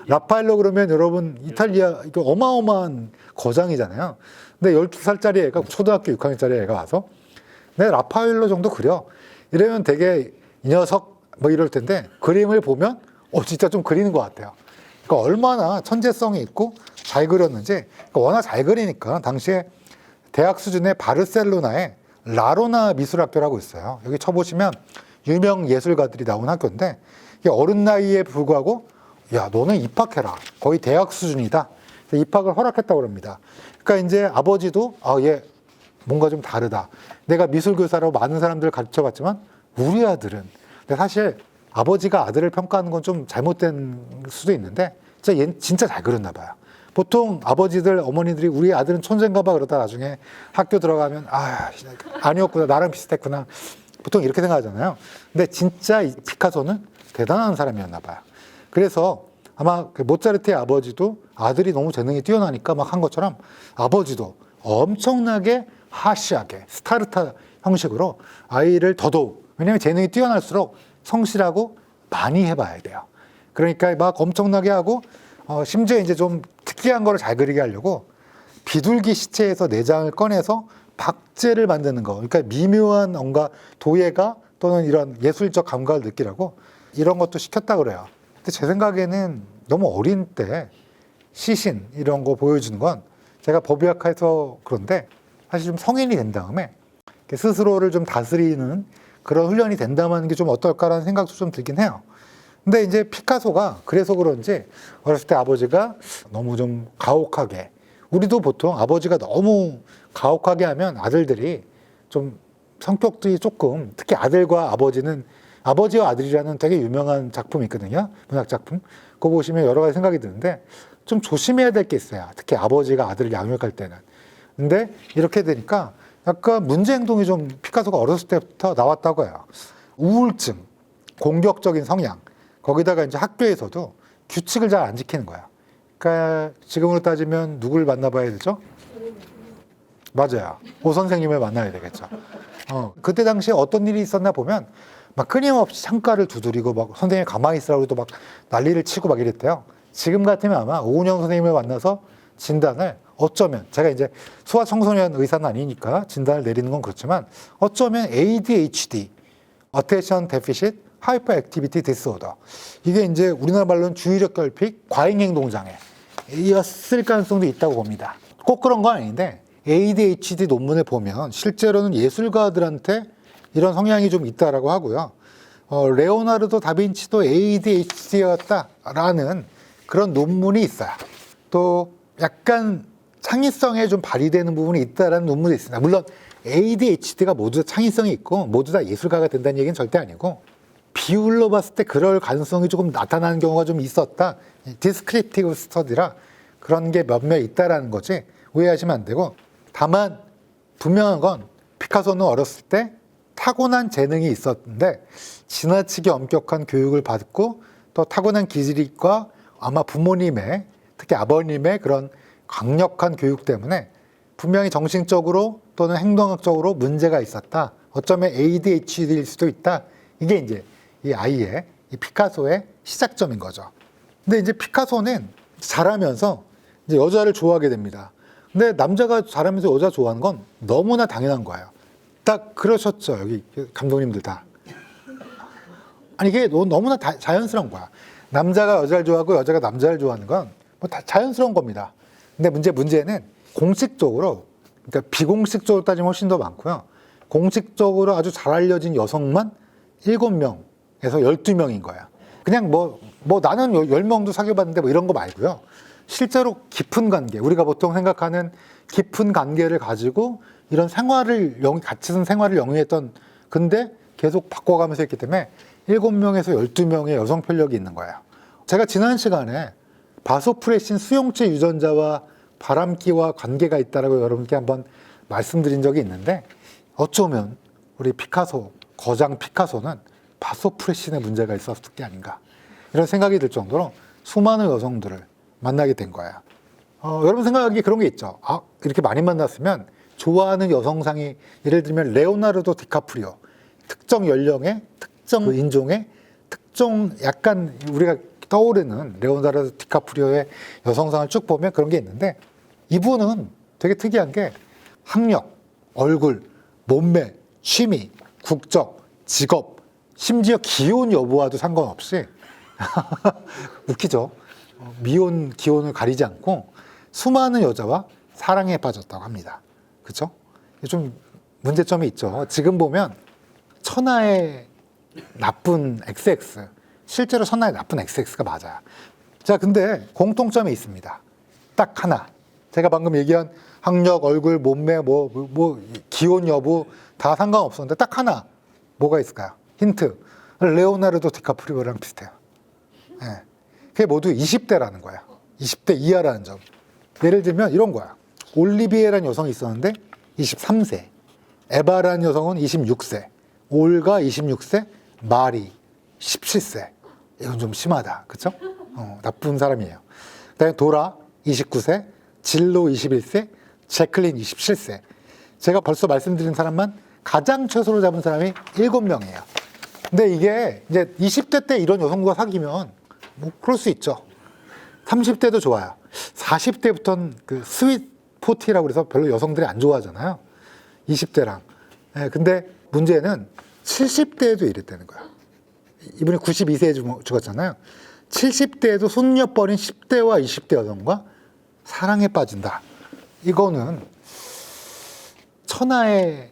라파엘로 그러면 여러분 이탈리아 이거 어마어마한 거장이잖아요. 근데 12살짜리 애가 초등학교 6학년짜리 애가 와서 내 라파엘로 정도 그려. 이러면 되게 이 녀석 뭐 이럴 텐데 그림을 보면 진짜 좀 그리는 것 같아요. 그러니까 얼마나 천재성이 있고 잘 그렸는지. 그러니까 워낙 잘 그리니까 당시에 대학 수준의 바르셀로나에 라로나 미술학교라고 있어요. 여기 쳐보시면 유명 예술가들이 나온 학교인데 이게 어른 나이에 불구하고 야 너는 입학해라. 거의 대학 수준이다. 그래서 입학을 허락했다고 합니다. 그러니까 이제 아버지도 얘 뭔가 좀 다르다. 내가 미술교사로 많은 사람들을 가르쳐봤지만 우리 아들은 근데 사실 아버지가 아들을 평가하는 건 좀 잘못된 수도 있는데 진짜 얘는 진짜 잘 그렸나 봐요. 보통 아버지들, 어머니들이 우리 아들은 천재인가 봐 그러다 나중에 학교 들어가면 아니었구나. 나랑 비슷했구나. 보통 이렇게 생각하잖아요. 근데 진짜 이 피카소는 대단한 사람이었나 봐요. 그래서 아마 그 모차르트의 아버지도 아들이 너무 재능이 뛰어나니까 막 한 것처럼 아버지도 엄청나게 하시하게 스타르타 형식으로 아이를 더더욱 왜냐하면 재능이 뛰어날수록 성실하고 많이 해봐야 돼요. 그러니까 막 엄청나게 하고 심지어 이제 좀 특이한 거를 잘 그리게 하려고 비둘기 시체에서 내장을 꺼내서 박제를 만드는 거. 그러니까 미묘한 뭔가 도예가 또는 이런 예술적 감각을 느끼라고 이런 것도 시켰다 그래요. 근데 제 생각에는 너무 어린 때 시신 이런 거 보여주는 건 제가 법의학과에서 그런데 사실 좀 성인이 된 다음에 스스로를 좀 다스리는 그런 훈련이 된다면 게 좀 어떨까라는 생각도 좀 들긴 해요. 근데 이제 피카소가 그래서 그런지 어렸을 때 아버지가 너무 좀 가혹하게 우리도 보통 아버지가 너무 가혹하게 하면 아들들이 좀 성격들이 조금 특히 아들과 아버지는 아버지와 아들이라는 되게 유명한 작품이 있거든요. 문학 작품. 그거 보시면 여러 가지 생각이 드는데 좀 조심해야 될 게 있어요. 특히 아버지가 아들을 양육할 때는. 근데 이렇게 되니까 약간 문제 행동이 좀 피카소가 어렸을 때부터 나왔다고 해요. 우울증, 공격적인 성향, 거기다가 이제 학교에서도 규칙을 잘 안 지키는 거야. 그러니까 지금으로 따지면 누굴 만나봐야 되죠? 맞아요. 오 선생님을 만나야 되겠죠. 그때 당시에 어떤 일이 있었나 보면 막 끊임없이 창가를 두드리고 막 선생님 가만히 있으라고 또 막 난리를 치고 막 이랬대요. 지금 같으면 아마 오은영 선생님을 만나서 진단을 어쩌면 제가 이제 소아청소년 의사는 아니니까 진단을 내리는 건 그렇지만 어쩌면 ADHD, Attention Deficit Hyperactivity Disorder 이게 이제 우리나라 말로는 주의력 결핍 과잉행동장애였을 가능성도 있다고 봅니다. 꼭 그런 건 아닌데 ADHD 논문을 보면 실제로는 예술가들한테 이런 성향이 좀 있다라고 하고요. 레오나르도 다빈치도 ADHD였다라는 그런 논문이 있어요. 또 약간 창의성에 좀 발휘되는 부분이 있다라는 논문이 있습니다. 물론 ADHD가 모두 다 창의성이 있고 모두 다 예술가가 된다는 얘기는 절대 아니고 비율로 봤을 때 그럴 가능성이 조금 나타나는 경우가 좀 있었다. 디스크립티브 스터디라 그런 게 몇몇 있다라는 거지 오해하시면 안 되고 다만 분명한 건 피카소는 어렸을 때 타고난 재능이 있었는데 지나치게 엄격한 교육을 받고 또 타고난 기질과 아마 부모님의 특히 아버님의 그런 강력한 교육 때문에 분명히 정신적으로 또는 행동학적으로 문제가 있었다. 어쩌면 ADHD일 수도 있다. 이게 이제 이 아이의 이 피카소의 시작점인 거죠. 근데 이제 피카소는 자라면서 이제 여자를 좋아하게 됩니다. 근데 남자가 자라면서 여자 좋아하는 건 너무나 당연한 거예요. 딱 그러셨죠, 여기 감독님들 다. 아니 이게 너무나 자연스러운 거야. 남자가 여자를 좋아하고 여자가 남자를 좋아하는 건 뭐 다 자연스러운 겁니다. 근데 문제는 공식적으로, 그러니까 비공식적으로 따지면 훨씬 더 많고요. 공식적으로 아주 잘 알려진 여성만 7명에서 12명인 거야. 그냥 뭐 나는 10명도 사귀어봤는데 뭐 이런 거 말고요. 실제로 깊은 관계, 우리가 보통 생각하는 깊은 관계를 가지고 이런 같이 산 생활을 영위했던 근데 계속 바꿔가면서 했기 때문에 7명에서 12명의 여성 편력이 있는 거예요. 제가 지난 시간에 바소프레신 수용체 유전자와 바람기와 관계가 있다라고 여러분께 한번 말씀드린 적이 있는데, 어쩌면 우리 피카소, 거장 피카소는 바소프레신에 문제가 있었을 게 아닌가, 이런 생각이 들 정도로 수많은 여성들을 만나게 된 거예요. 여러분 생각하기에 그런 게 있죠. 이렇게 많이 만났으면 좋아하는 여성상이, 예를 들면 레오나르도 디카프리오, 특정 연령의 특정 그 인종의 특정, 약간 우리가 떠오르는 레오나르도 디카프리오의 여성상을 쭉 보면 그런 게 있는데, 이분은 되게 특이한 게 학력, 얼굴, 몸매, 취미, 국적, 직업, 심지어 기혼 여부와도 상관없이 웃기죠. 미혼, 기혼을 가리지 않고 수많은 여자와 사랑에 빠졌다고 합니다. 그렇죠? 좀 문제점이 있죠. 지금 보면 천하의 나쁜 XX, 실제로 천하의 나쁜 XX가 맞아요. 자, 근데 공통점이 있습니다. 딱 하나. 제가 방금 얘기한 학력, 얼굴, 몸매, 기혼 여부 다 상관없었는데 딱 하나. 뭐가 있을까요? 힌트. 레오나르도 디카프리오랑 비슷해요. 네. 그게 모두 20대라는 거야. 20대 이하라는 점. 예를 들면 이런 거야. 올리비에라는 여성이 있었는데 23세. 에바라는 여성은 26세. 올가 26세. 마리 17세. 이건 좀 심하다. 그쵸? 나쁜 사람이에요. 그 다음에 도라 29세. 질로 21세. 제클린 27세. 제가 벌써 말씀드린 사람만 가장 최소로 잡은 사람이 7명이에요. 근데 이게 이제 20대 때 이런 여성과 사귀면 뭐 그럴 수 있죠. 30대도 좋아요. 40대부터는 그 스윗 40라고 해서 별로 여성들이 안 좋아하잖아요. 20대랑. 네, 근데 문제는 70대에도 이랬다는 거야. 이분이 92세에 죽었잖아요. 70대에도 손녀뻘인 10대와 20대 여성과 사랑에 빠진다. 이거는 천하의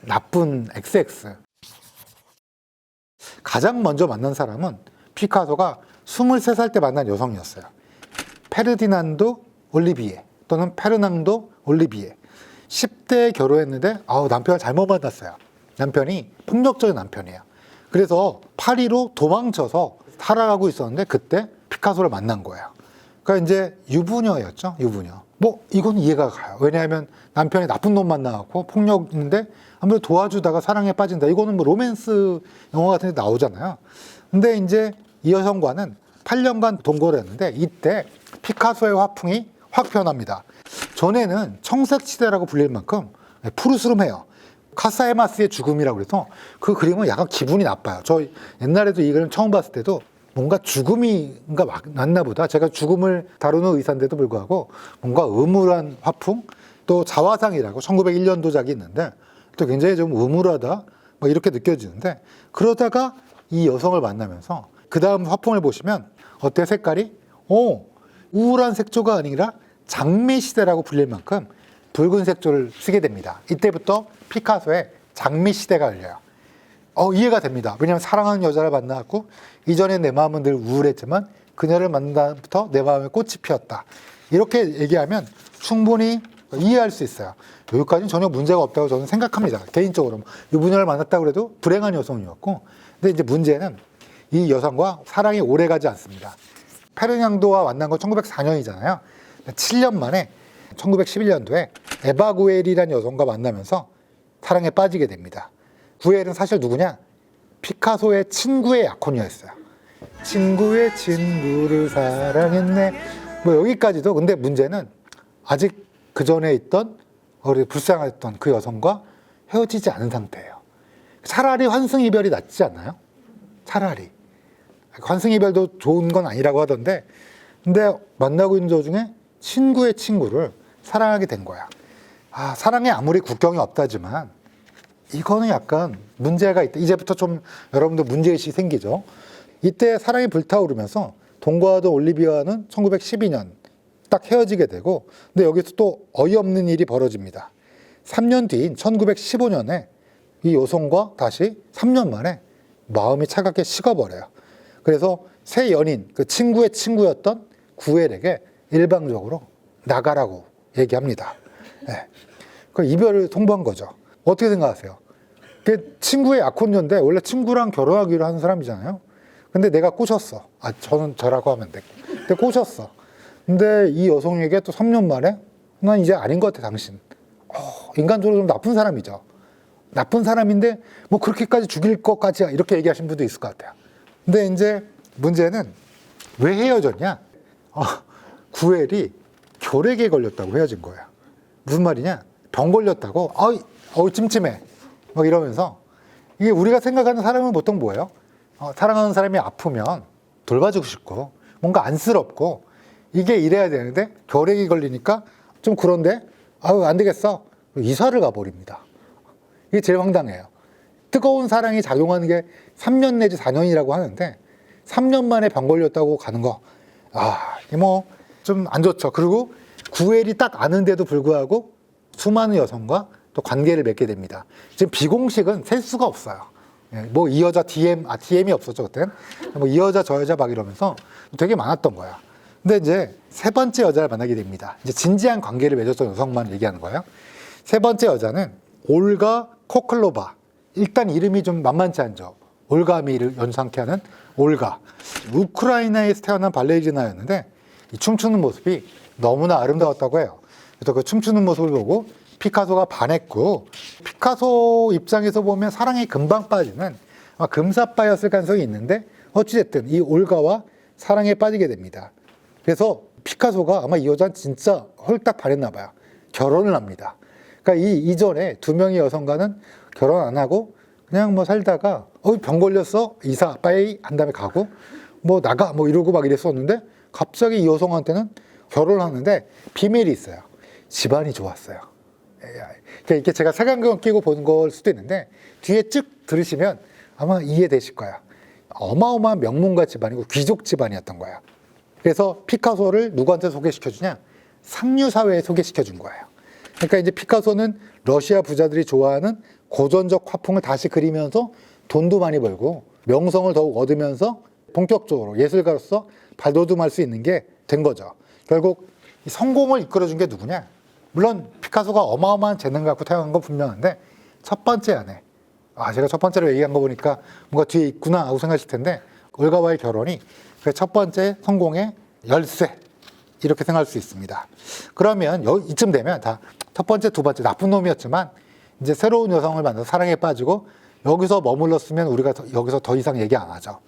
나쁜 XX. 가장 먼저 만난 사람은 피카소가 23살 때 만난 여성이었어요. 페르디난도 올리비에 또는 페르낭도 올리비에. 10대에 결혼했는데 남편을 잘못 만났어요. 남편이 폭력적인 남편이에요. 그래서 파리로 도망쳐서 살아가고 있었는데 그때 피카소를 만난 거예요. 그러니까 이제 유부녀였죠. 유부녀. 이건 이해가 가요. 왜냐하면 남편이 나쁜 놈 만나갖고 폭력인데 아무래도 도와주다가 사랑에 빠진다. 이거는 로맨스 영화 같은 데 나오잖아요. 근데 이제 이 여성과는 8년간 동거를 했는데 이때 피카소의 화풍이 확 변합니다. 전에는 청색시대라고 불릴 만큼 푸르스름해요. 카사에마스의 죽음이라고 그래서 그 그림은 약간 기분이 나빠요. 저 옛날에도 이 그림 처음 봤을 때도 뭔가 죽음이 났나 보다. 제가 죽음을 다루는 의사인데도 불구하고 뭔가 음울한 화풍, 또 자화상이라고 1901년도작이 있는데 또 굉장히 좀 음울하다 이렇게 느껴지는데, 그러다가 이 여성을 만나면서 그 다음 화풍을 보시면 어때요? 색깔이? 우울한 색조가 아니라 장미시대라고 불릴 만큼 붉은 색조를 쓰게 됩니다. 이때부터 피카소의 장미시대가 열려요. 이해가 됩니다. 왜냐하면 사랑하는 여자를 만나고 이전에 내 마음은 늘 우울했지만 그녀를 만난 다음부터 내 마음에 꽃이 피었다. 이렇게 얘기하면 충분히 이해할 수 있어요. 여기까지는 전혀 문제가 없다고 저는 생각합니다. 개인적으로. 유부녀를 만났다고 해도 불행한 여성이었고, 근데 이제 문제는 이 여성과 사랑이 오래 가지 않습니다. 페르냥도와 만난 건 1904년이잖아요. 7년 만에 1911년도에 에바 구엘이라는 여성과 만나면서 사랑에 빠지게 됩니다. 구엘은 사실 누구냐? 피카소의 친구의 약혼이었어요. 친구의 친구를 사랑했네. 여기까지도. 근데 문제는 아직 그 전에 있던 불쌍했던 그 여성과 헤어지지 않은 상태예요. 차라리 환승이별이 낫지 않나요? 차라리. 환승이별도 좋은 건 아니라고 하던데, 근데 만나고 있는 도중에 친구의 친구를 사랑하게 된 거야. 사랑에 아무리 국경이 없다지만 이거는 약간 문제가 있다. 이제부터 좀 여러분들 문제의식이 생기죠. 이때 사랑이 불타오르면서 동거하던 올리비아는 1912년 딱 헤어지게 되고, 근데 여기서 또 어이없는 일이 벌어집니다. 3년 뒤인 1915년에 이 여성과 다시 3년 만에 마음이 차갑게 식어버려요. 그래서 새 연인, 그 친구의 친구였던 구엘에게 일방적으로 나가라고 얘기합니다. 네. 그 이별을 통보한 거죠. 어떻게 생각하세요? 그 친구의 약혼녀인데 원래 친구랑 결혼하기로 한 사람이잖아요. 근데 내가 꼬셨어. 저는 저라고 하면 돼. 근데 꼬셨어. 근데 이 여성에게 또 3년 만에 난 이제 아닌 것 같아, 당신. 인간적으로 좀 나쁜 사람이죠. 나쁜 사람인데 뭐 그렇게까지 죽일 것까지야 이렇게 얘기하신 분도 있을 것 같아요. 근데 이제 문제는 왜 헤어졌냐? 구엘이 결핵에 걸렸다고 헤어진 거야. 무슨 말이냐? 병 걸렸다고. 찜찜해. 막 이러면서 이게 우리가 생각하는 사람은 보통 뭐예요? 사랑하는 사람이 아프면 돌봐주고 싶고 뭔가 안쓰럽고 이게 이래야 되는데 결핵이 걸리니까 좀 그런데 안 되겠어. 이사를 가버립니다. 이게 제일 황당해요. 뜨거운 사랑이 작용하는 게 3년 내지 4년이라고 하는데 3년 만에 병 걸렸다고 가는 거 이게 뭐 좀 안 좋죠. 그리고 구엘이 딱 아는데도 불구하고 수많은 여성과 또 관계를 맺게 됩니다. 지금 비공식은 셀 수가 없어요. 뭐 이 여자 DM이 없었죠 그때는. 뭐 이 여자 저 여자 막 이러면서 되게 많았던 거야. 근데 이제 세 번째 여자를 만나게 됩니다. 이제 진지한 관계를 맺었던 여성만 얘기하는 거예요. 세 번째 여자는 올가 코클로바. 일단 이름이 좀 만만치 않죠. 올가미를 연상케 하는 올가. 우크라이나에서 태어난 발레리나였는데 이 춤추는 모습이 너무나 아름다웠다고 해요. 그래서 그 춤추는 모습을 보고 피카소가 반했고, 피카소 입장에서 보면 사랑에 금방 빠지는 금사빠였을 가능성이 있는데 어찌됐든 이 올가와 사랑에 빠지게 됩니다. 그래서 피카소가 아마 이 여자는 진짜 홀딱 반했나 봐요. 결혼을 합니다. 그러니까 이 이전에 두 명의 여성과는 결혼 안 하고 그냥 뭐 살다가 병 걸렸어 이사 빠이 한 다음에 가고 뭐 나가 뭐 이러고 막 이랬었는데 갑자기 이 여성한테는 결혼을 하는데 비밀이 있어요. 집안이 좋았어요. 그러니까 이렇게 제가 색안경 끼고 보는 걸 수도 있는데 뒤에 쭉 들으시면 아마 이해되실 거야. 어마어마한 명문가 집안이고 귀족 집안이었던 거야. 그래서 피카소를 누구한테 소개시켜주냐? 상류사회에 소개시켜준 거예요. 그러니까 이제 피카소는 러시아 부자들이 좋아하는 고전적 화풍을 다시 그리면서 돈도 많이 벌고 명성을 더욱 얻으면서 본격적으로 예술가로서 발돋움할 수 있는 게 된 거죠. 결국 이 성공을 이끌어준 게 누구냐? 물론 피카소가 어마어마한 재능 갖고 태어난 건 분명한데 첫 번째 아내. 제가 첫 번째로 얘기한 거 보니까 뭔가 뒤에 있구나 하고 생각하실 텐데 올가와의 결혼이 그 첫 번째 성공의 열쇠 이렇게 생각할 수 있습니다. 그러면 이쯤 되면 다 첫 번째, 두 번째 나쁜 놈이었지만 이제 새로운 여성을 만나서 사랑에 빠지고 여기서 머물렀으면 우리가 여기서 더 이상 얘기 안 하죠.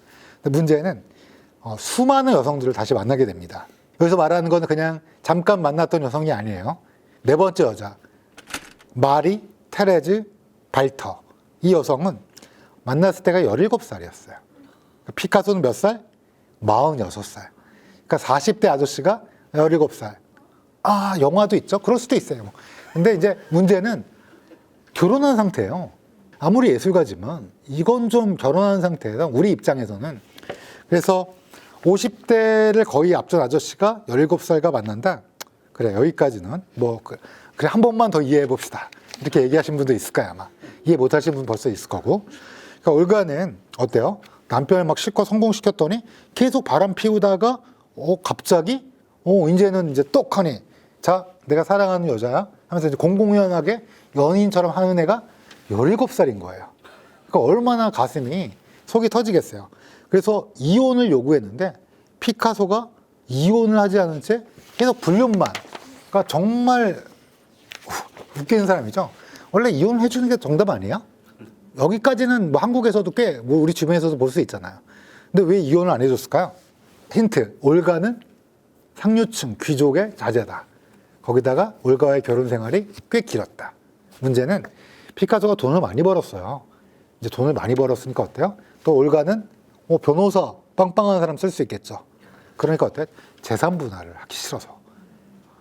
근데 문제는 수많은 여성들을 다시 만나게 됩니다. 여기서 말하는 건 그냥 잠깐 만났던 여성이 아니에요. 네 번째 여자 마리 테레즈 발터. 이 여성은 만났을 때가 17살이었어요. 피카소는 몇 살? 46살. 그러니까 40대 아저씨가 17살. 영화도 있죠. 그럴 수도 있어요. 근데 이제 문제는 결혼한 상태예요. 아무리 예술가지만 이건 좀 결혼한 상태에서 우리 입장에서는. 그래서 50대를 거의 앞둔 아저씨가 17살과 만난다. 그래, 여기까지는 뭐 그래 한 번만 더 이해해 봅시다. 이렇게 얘기하신 분도 있을 거야 아마. 이해 못 하신 분 벌써 있을 거고. 그러니까 올가는 어때요? 남편을 막 실컷 성공시켰더니 계속 바람 피우다가 갑자기 이제는 이제 똑하니 자 내가 사랑하는 여자야 하면서 이제 공공연하게 연인처럼 하는 애가 17살인 거예요. 그러니까 얼마나 가슴이 속이 터지겠어요. 그래서 이혼을 요구했는데 피카소가 이혼을 하지 않은 채 계속 불륜만. 그러니까 정말 웃기는 사람이죠. 원래 이혼을 해주는 게 정답 아니에요? 여기까지는 뭐 한국에서도 꽤 뭐 우리 주변에서도 볼 수 있잖아요. 근데 왜 이혼을 안 해줬을까요? 힌트. 올가는 상류층 귀족의 자제다. 거기다가 올가와의 결혼 생활이 꽤 길었다. 문제는 피카소가 돈을 많이 벌었어요. 이제 돈을 많이 벌었으니까 어때요? 또 올가는 변호사 빵빵한 사람 쓸 수 있겠죠. 그러니까 어때? 재산 분할을 하기 싫어서.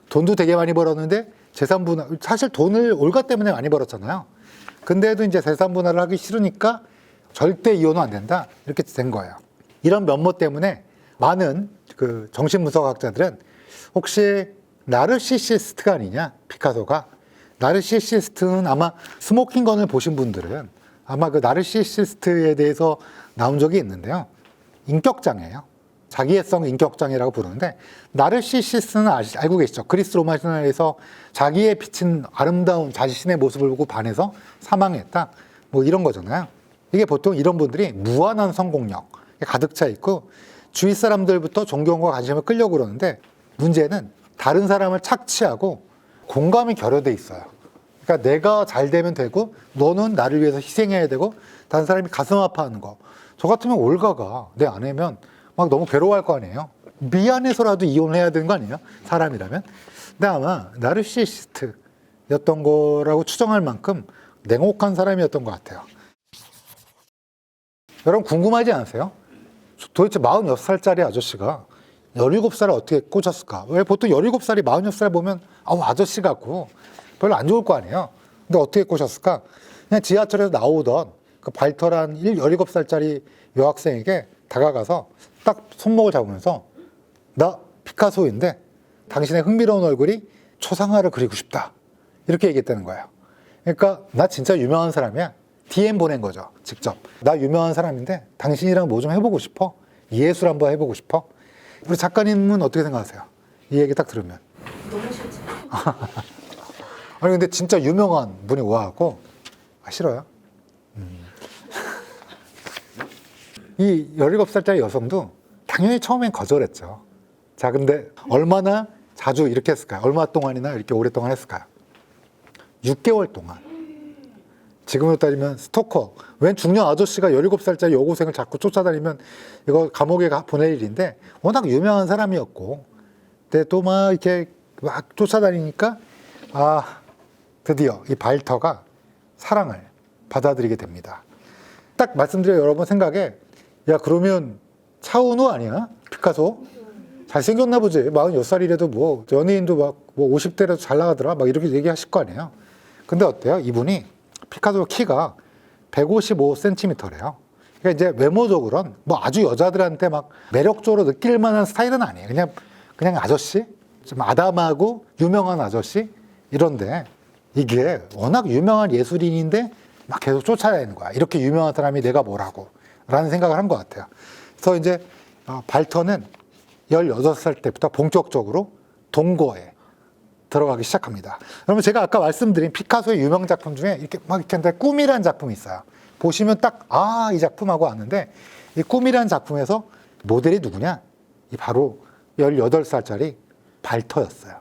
돈도 되게 많이 벌었는데 재산 분할, 사실 돈을 올가 때문에 많이 벌었잖아요. 근데도 이제 재산 분할을 하기 싫으니까 절대 이혼은 안 된다. 이렇게 된 거예요. 이런 면모 때문에 많은 그 정신분석학자들은 혹시 나르시시스트가 아니냐, 피카소가. 나르시시스트는 아마 스모킹건을 보신 분들은 아마 그 나르시시스트에 대해서 나온 적이 있는데요. 인격장애예요. 자기애성 인격장애라고 부르는데, 나르시시스트는 알고 계시죠? 그리스 로마 신화에서 자기의 비친 아름다운 자신의 모습을 보고 반해서 사망했다. 뭐 이런 거잖아요. 이게 보통 이런 분들이 무한한 성공력 가득 차 있고 주위 사람들부터 존경과 관심을 끌려고 그러는데 문제는 다른 사람을 착취하고 공감이 결여돼 있어요. 그러니까 내가 잘 되면 되고 너는 나를 위해서 희생해야 되고 다른 사람이 가슴 아파하는 거. 저 같으면 올가가 내 아내면 막 너무 괴로워할 거 아니에요. 미안해서라도 이혼해야 되는 거 아니에요? 사람이라면. 근데 아마 나르시시스트였던 거라고 추정할 만큼 냉혹한 사람이었던 것 같아요. 여러분 궁금하지 않으세요? 도대체 46살짜리 아저씨가 17살을 어떻게 꽂았을까? 왜 보통 17살이 46살 보면 아저씨 같고 별로 안 좋을 거 아니에요? 근데 어떻게 꽂았을까? 그냥 지하철에서 나오던 그 발털한 17살짜리 여학생에게 다가가서 딱 손목을 잡으면서 나 피카소인데 당신의 흥미로운 얼굴이 초상화를 그리고 싶다. 이렇게 얘기했다는 거예요. 그러니까 나 진짜 유명한 사람이야. DM 보낸 거죠. 직접. 나 유명한 사람인데 당신이랑 뭐 좀 해보고 싶어? 예술 한번 해보고 싶어? 우리 작가님은 어떻게 생각하세요? 이 얘기 딱 들으면. 너무 싫지. 아니 근데 진짜 유명한 분이 와갖고 싫어요? 이 17살짜리 여성도 당연히 처음엔 거절했죠. 자 근데 얼마나 자주 이렇게 했을까요? 얼마 동안이나 이렇게 오랫동안 했을까요? 6개월 동안. 지금으로 따지면 스토커. 웬 중년 아저씨가 17살짜리 여고생을 자꾸 쫓아다니면 이거 감옥에 보낼 일인데 워낙 유명한 사람이었고 근데 또 막 이렇게 막 쫓아다니니까 드디어 이 발터가 사랑을 받아들이게 됩니다. 딱 말씀드려요. 여러분 생각에 야 그러면 차은우 아니야? 피카소? 잘생겼나 보지. 46살이라도 뭐 연예인도 막 뭐 50대라도 잘 나가더라. 막 이렇게 얘기하실 거 아니에요. 근데 어때요? 이분이 피카소 키가 155cm래요. 그러니까 이제 외모적으로는 뭐 아주 여자들한테 막 매력적으로 느낄 만한 스타일은 아니에요. 그냥 아저씨? 좀 아담하고 유명한 아저씨? 이런데 이게 워낙 유명한 예술인인데 막 계속 쫓아다니는 거야. 이렇게 유명한 사람이 내가 뭐라고 라는 생각을 한 것 같아요. 그래서 이제 발터는 16살 때부터 본격적으로 동거에 들어가기 시작합니다. 여러분 제가 아까 말씀드린 피카소의 유명 작품 중에 이렇게 막 이렇게 꿈이라는 작품이 있어요. 보시면 딱 이 작품하고 아는데 이 꿈이라는 작품에서 모델이 누구냐? 이 바로 18살짜리 발터였어요.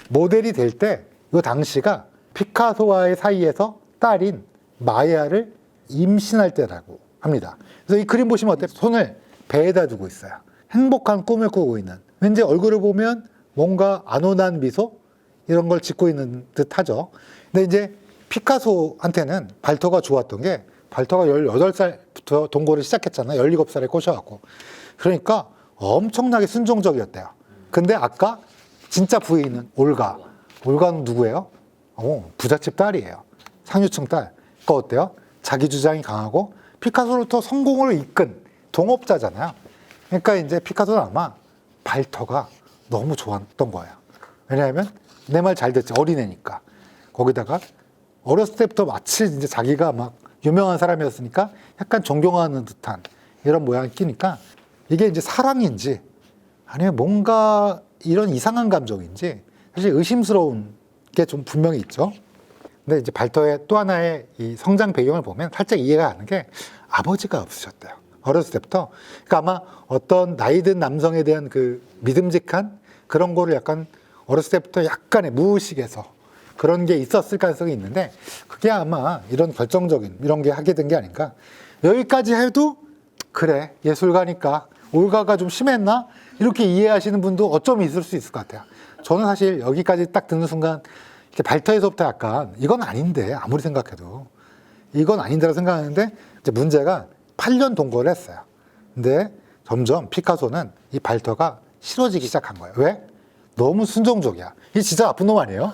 모델이 될 때 이 당시가 피카소와의 사이에서 딸인 마야를 임신할 때라고 합니다. 그래서 이 그림 보시면 어때요? 손을 배에다 두고 있어요. 행복한 꿈을 꾸고 있는. 왠지 얼굴을 보면 뭔가 안온한 미소? 이런 걸 짓고 있는 듯 하죠. 근데 이제 피카소한테는 발터가 좋았던 게 발터가 18살부터 동거를 시작했잖아요. 17살에 꼬셔갖고. 그러니까 엄청나게 순종적이었대요. 근데 아까 진짜 부인은 올가. 올가는 누구예요? 부잣집 딸이에요. 상류층 딸. 그거 어때요? 자기 주장이 강하고 피카소로부터 성공을 이끈 동업자잖아요. 그러니까 이제 피카소는 아마 발터가 너무 좋았던 거예요. 왜냐하면 내 말 잘 듣지. 어린애니까. 거기다가 어렸을 때부터 마치 이제 자기가 막 유명한 사람이었으니까 약간 존경하는 듯한 이런 모양이 끼니까 이게 이제 사랑인지 아니면 뭔가 이런 이상한 감정인지 사실 의심스러운 게 좀 분명히 있죠. 근데 이제 발터의 또 하나의 이 성장 배경을 보면 살짝 이해가 가는 게 아버지가 없으셨대요. 어렸을 때부터. 그러니까 아마 어떤 나이 든 남성에 대한 그 믿음직한 그런 거를 약간 어렸을 때부터 약간의 무의식에서 그런 게 있었을 가능성이 있는데 그게 아마 이런 결정적인 이런 게 하게 된 게 아닌가. 여기까지 해도 그래 예술가니까 올가가 좀 심했나? 이렇게 이해하시는 분도 어쩜 있을 수 있을 것 같아요. 저는 사실 여기까지 딱 듣는 순간 이렇게 발터에서부터 약간 이건 아닌데 아무리 생각해도 이건 아닌데라고 생각하는데 이제 문제가 8년 동거를 했어요. 근데 점점 피카소는 이 발터가 싫어지기 시작한 거예요. 왜? 너무 순종적이야. 이게 진짜 나쁜 놈 아니에요?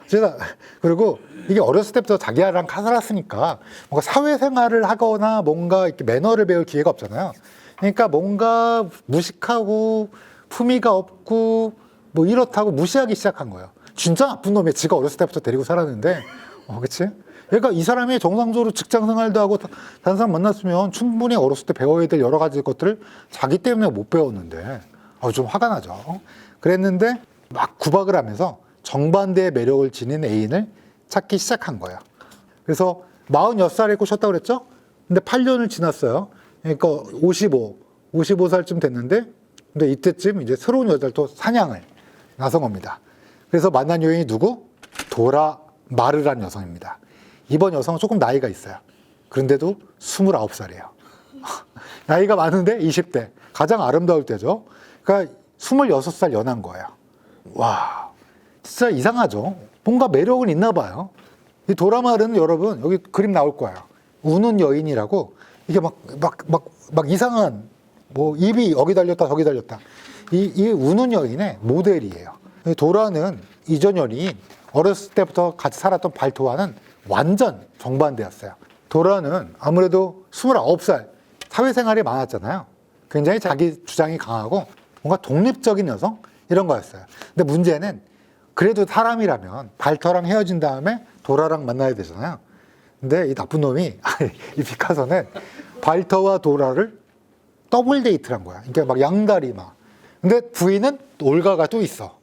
제가 그리고 이게 어렸을 때부터 자기랑 살았으니까 뭔가 사회생활을 하거나 뭔가 이렇게 매너를 배울 기회가 없잖아요. 그러니까 뭔가 무식하고 품위가 없고 뭐 이렇다고 무시하기 시작한 거예요. 진짜 나쁜 놈이야. 지가 어렸을 때부터 데리고 살았는데, 그치? 그러니까 이 사람이 정상적으로 직장 생활도 하고 다른 사람 만났으면 충분히 어렸을 때 배워야 될 여러 가지 것들을 자기 때문에 못 배웠는데, 좀 화가 나죠. 그랬는데 막 구박을 하면서 정반대의 매력을 지닌 애인을 찾기 시작한 거예요. 그래서 46살에 꼬셨다고 그랬죠? 근데 8년을 지났어요. 그러니까 55살쯤 됐는데, 근데 이때쯤 이제 새로운 여자를 또 사냥을 나선 겁니다. 그래서 만난 여인이 누구? 도라 마르라는 여성입니다. 이번 여성은 조금 나이가 있어요. 그런데도 29살이에요. 나이가 많은데 20대. 가장 아름다울 때죠. 그러니까 26살 연한 거예요. 와, 진짜 이상하죠? 뭔가 매력은 있나 봐요. 이 도라마르는 여러분, 여기 그림 나올 거예요. 우는 여인이라고, 이게 막 이상한, 뭐, 입이 여기 달렸다, 저기 달렸다. 이 우는 여인의 모델이에요. 도라는 이전 연인, 어렸을 때부터 같이 살았던 발토와는 완전 정반대였어요. 도라는 아무래도 29살, 사회생활이 많았잖아요. 굉장히 자기 주장이 강하고 뭔가 독립적인 여성? 이런 거였어요. 근데 문제는 그래도 사람이라면 발터랑 헤어진 다음에 도라랑 만나야 되잖아요. 근데 이 나쁜 놈이, 이 피카소는 발터와 도라를 더블 데이트를 한 거야. 그러니까 막 양다리 막. 근데 부인은 올가가 또 있어.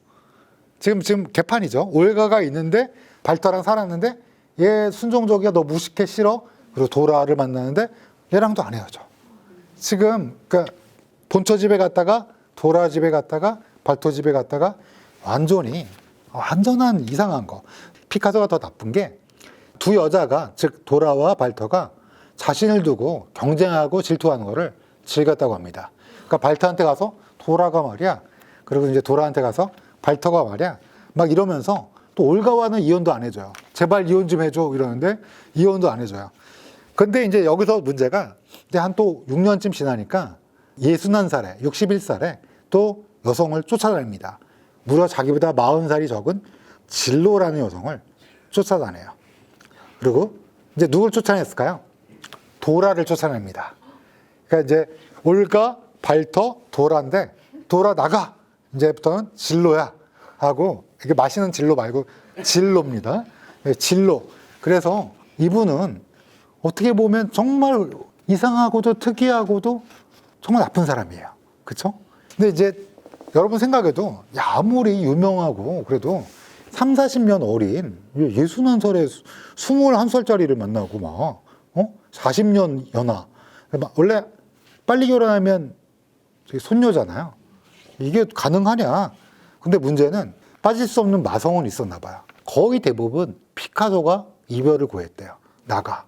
지금 개판이죠. 올가가 있는데 발터랑 살았는데 얘 순종적이야, 너 무식해, 싫어. 그리고 도라를 만나는데 얘랑도 안 헤어져. 지금 그러니까 본처 집에 갔다가 도라 집에 갔다가 발토 집에 갔다가 완전한 이상한 거. 피카소가 더 나쁜 게 두 여자가, 즉 도라와 발터가 자신을 두고 경쟁하고 질투하는 거를 즐겼다고 합니다. 그러니까 발터한테 가서 도라가 말이야, 그리고 이제 도라한테 가서 발터가 말이야, 막 이러면서 또 올가와는 이혼도 안 해줘요. 제발 이혼 좀 해줘 이러는데 이혼도 안 해줘요. 근데 이제 여기서 문제가 이제 한 또 6년쯤 지나니까 61살에 61살에 또 여성을 쫓아다닙니다. 무려 자기보다 40살이 적은 진로라는 여성을 쫓아다녀요. 그리고 이제 누굴 쫓아냈을까요? 도라를 쫓아냅니다. 그러니까 이제 올가, 발터, 도라인데 도라 나가! 이제부터는 진로야 하고, 이게 마시는 진로 말고 진로입니다. 진로. 그래서 이분은 어떻게 보면 정말 이상하고도 특이하고도 정말 나쁜 사람이에요. 그쵸? 근데 이제 여러분 생각에도, 야, 아무리 유명하고 그래도 3, 40년 어린 61살에 21살짜리를 만나고 막 40년 연하. 원래 빨리 결혼하면 손녀잖아요. 이게 가능하냐? 근데 문제는 빠질 수 없는 마성은 있었나 봐요. 거의 대부분 피카소가 이별을 구했대요. 나가.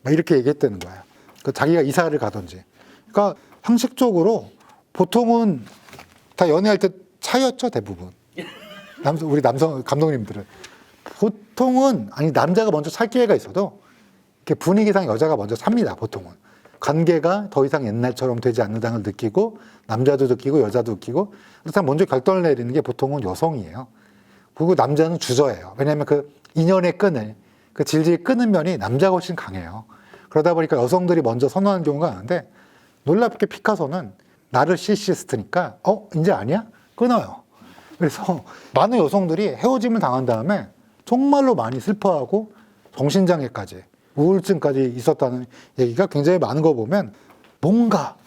막 이렇게 얘기했다는 거예요. 자기가 이사를 가든지. 그러니까 상식적으로 보통은 다 연애할 때 차였죠, 대부분. 우리 남성 감독님들은. 보통은, 아니, 남자가 먼저 찰 기회가 있어도 이렇게 분위기상 여자가 먼저 삽니다, 보통은. 관계가 더 이상 옛날처럼 되지 않는다는 걸 느끼고, 남자도 느끼고, 여자도 느끼고, 그렇다면 먼저 결단을 내리는 게 보통은 여성이에요. 그리고 남자는 주저해요. 왜냐하면 그 인연의 끈을, 그 질질 끄는 면이 남자가 훨씬 강해요. 그러다 보니까 여성들이 먼저 선호하는 경우가 많은데, 놀랍게 피카소는 나르시시스트니까, 이제 아니야? 끊어요. 그래서 많은 여성들이 헤어짐을 당한 다음에 정말로 많이 슬퍼하고 정신장애까지, 우울증까지 있었다는 얘기가 굉장히 많은 거 보면, 뭔가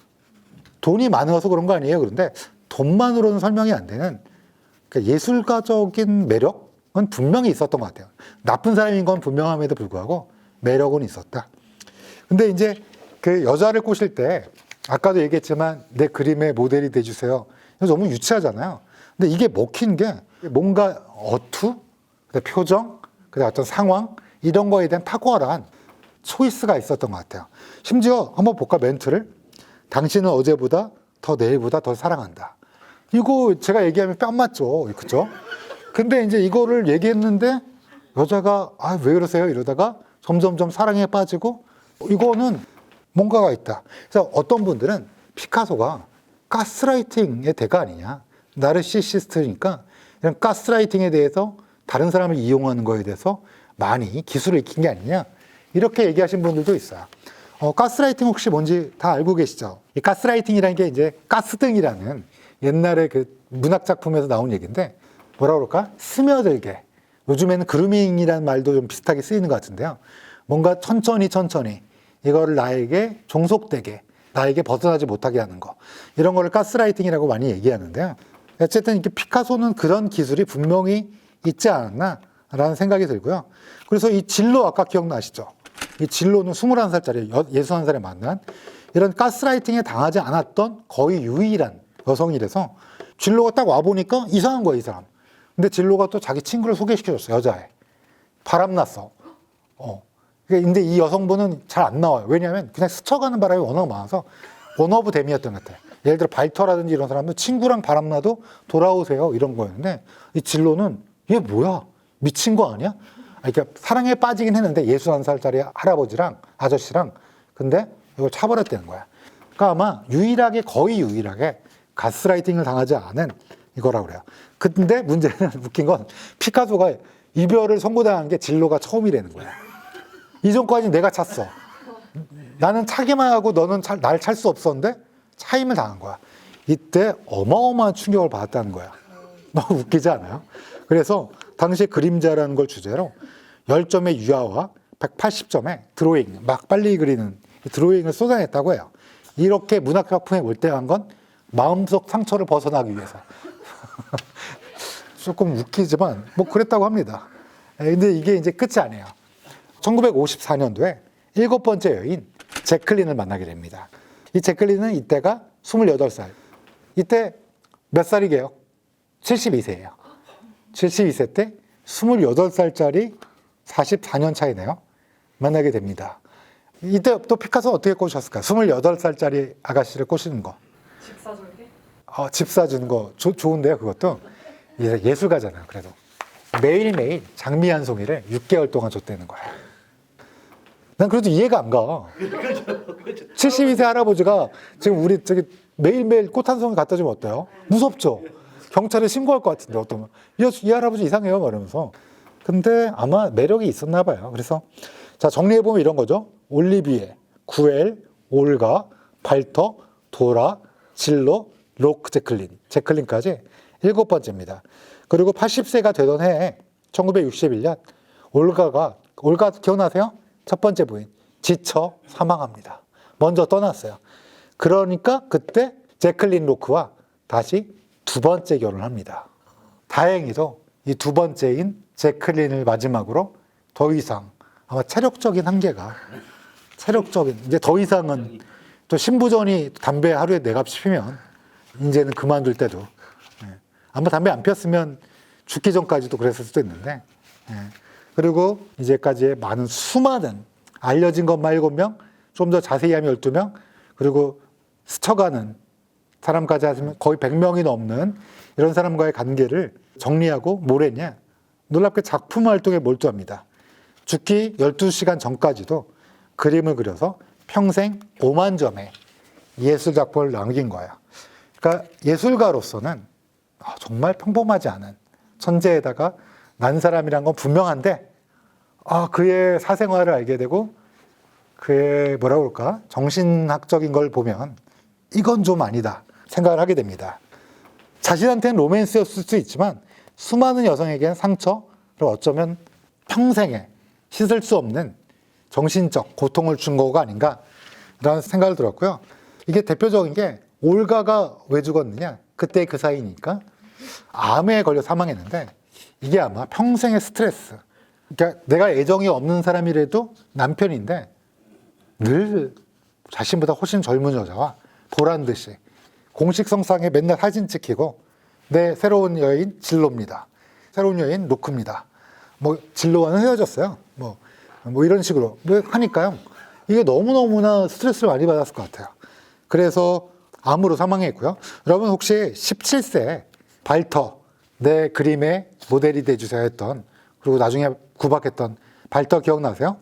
돈이 많아서 그런 거 아니에요? 그런데 돈만으로는 설명이 안 되는 예술가적인 매력은 분명히 있었던 것 같아요. 나쁜 사람인 건 분명함에도 불구하고 매력은 있었다. 근데 이제 그 여자를 꼬실 때, 아까도 얘기했지만 내 그림의 모델이 돼주세요. 너무 유치하잖아요. 근데 이게 먹힌 게 뭔가 어투, 표정, 어떤 상황, 이런 거에 대한 탁월한 초이스가 있었던 것 같아요. 심지어 한번 볼까, 멘트를. 당신은 어제보다 더 내일보다 더 사랑한다. 이거 제가 얘기하면 뺨 맞죠. 그죠? 근데 이제 이거를 얘기했는데 여자가 왜 그러세요? 이러다가 점점점 사랑에 빠지고, 이거는 뭔가가 있다. 그래서 어떤 분들은 피카소가 가스라이팅의 대가 아니냐. 나르시시스트니까 이런 가스라이팅에 대해서, 다른 사람을 이용하는 거에 대해서 많이 기술을 익힌 게 아니냐. 이렇게 얘기하신 분들도 있어요. 가스라이팅 혹시 뭔지 다 알고 계시죠? 이 가스라이팅이라는 게 이제 가스등이라는 옛날에 그 문학 작품에서 나온 얘기인데, 뭐라 그럴까? 스며들게. 요즘에는 그루밍이라는 말도 좀 비슷하게 쓰이는 것 같은데요. 뭔가 천천히 이거를 나에게 종속되게, 나에게 벗어나지 못하게 하는 거. 이런 거를 가스라이팅이라고 많이 얘기하는데요. 어쨌든 이렇게 피카소는 그런 기술이 분명히 있지 않았나 라는 생각이 들고요. 그래서 이 진로 아까 기억나시죠? 이 진로는 21살짜리 61살에 만난 이런 가스라이팅에 당하지 않았던 거의 유일한 여성이라서 진로가 딱 와보니까 이상한 거야, 이 사람. 근데 진로가 또 자기 친구를 소개시켜줬어, 여자애. 바람났어. 근데 이 여성분은 잘 안 나와요. 왜냐하면 그냥 스쳐가는 바람이 워낙 많아서 원오브 댐이었던 것 같아. 예를 들어 발터라든지 이런 사람은 친구랑 바람나도 돌아오세요 이런 거였는데 이 진로는 얘 뭐야? 미친 거 아니야? 그러니까 사랑에 빠지긴 했는데 61살짜리 할아버지랑 아저씨랑 근데 이걸 차버렸다는 거야. 그러니까 아마 거의 유일하게 가스라이팅을 당하지 않은 이거라고 그래요. 근데 문제는 웃긴 건 피카소가 이별을 선고당한 게 진로가 처음이라는 거야. 이전까지 내가 찼어. 나는 차기만 하고 너는 날 찰 수 없었는데 차임을 당한 거야. 이때 어마어마한 충격을 받았다는 거야. 너무 웃기지 않아요? 그래서 당시에 그림자라는 걸 주제로 10점의 유화와 180점의 드로잉, 막 빨리 그리는 드로잉을 쏟아냈다고 해요. 이렇게 문학작품에 몰두한 건 마음속 상처를 벗어나기 위해서. 조금 웃기지만 뭐 그랬다고 합니다. 근데 이게 이제 끝이 아니에요. 1954년도에 7번째 여인 제클린을 만나게 됩니다. 이 제클린은 이때가 28살. 이때 몇 살이게요? 72세예요. 72세 때 28살짜리 44년 차이네요. 만나게 됩니다. 이때 또 피카소 어떻게 꼬셨을까? 28살짜리 아가씨를 꼬시는 거. 집 사준 게? 집 사주는 거 좋은데요, 그것도. 예술가잖아요, 그래도. 매일매일 장미 한 송이를 6개월 동안 줬다는 거야. 난 그래도 이해가 안 가. 72세 할아버지가 지금 우리 저기 매일매일 꽃 한 송이 갖다 주면 어때요? 무섭죠? 경찰에 신고할 것 같은데, 어떠면. 이 할아버지 이상해요, 말하면서. 근데 아마 매력이 있었나 봐요. 그래서, 자, 정리해보면 이런 거죠. 올리비에, 구엘, 올가, 발터, 도라, 질로, 로크, 제클린까지 7번째입니다. 그리고 80세가 되던 해에 1961년 올가 기억나세요? 첫 번째 부인 지쳐 사망합니다. 먼저 떠났어요. 그러니까 그때 제클린 로크와 다시 두 번째 결혼합니다. 다행히도 이 두 번째인 제클린을 마지막으로 더 이상 아마 체력적인 한계가 이제 더 이상은 또 신부전이 담배 하루에 4갑씩 피면 이제는 그만둘 때도 아마 담배 안 피웠으면 죽기 전까지도 그랬을 수도 있는데 그리고 이제까지의 많은 수많은 알려진 것만 7명, 좀 더 자세히 하면 12명, 그리고 스쳐가는 사람까지 하시면 거의 100명이 넘는 이런 사람과의 관계를 정리하고 뭘 했냐? 놀랍게 작품 활동에 몰두합니다. 죽기 12시간 전까지도 그림을 그려서 평생 5만 점의 예술 작품을 남긴 거예요. 그러니까 예술가로서는 정말 평범하지 않은 천재에다가 난 사람이란 건 분명한데 그의 사생활을 알게 되고 그의 뭐라고 그럴까 정신학적인 걸 보면 이건 좀 아니다 생각을 하게 됩니다. 자신한테는 로맨스였을 수 있지만 수많은 여성에게는 상처를 어쩌면 평생에 씻을 수 없는 정신적 고통을 준 거가 아닌가라는 생각을 들었고요. 이게 대표적인 게 올가가 왜 죽었느냐? 그때 그 사이니까 암에 걸려 사망했는데 이게 아마 평생의 스트레스. 그러니까 내가 애정이 없는 사람이라도 남편인데 늘 자신보다 훨씬 젊은 여자와 보란 듯이 공식성상에 맨날 사진 찍히고 내 새로운 여인 진로입니다. 새로운 여인 로크입니다. 뭐 진로와는 헤어졌어요. 뭐 이런 식으로 하니까요. 이게 너무너무나 스트레스를 많이 받았을 것 같아요. 그래서 암으로 사망했고요. 여러분 혹시 17세 발터 내 그림의 모델이 돼주세요 했던 그리고 나중에 구박했던 발터 기억나세요?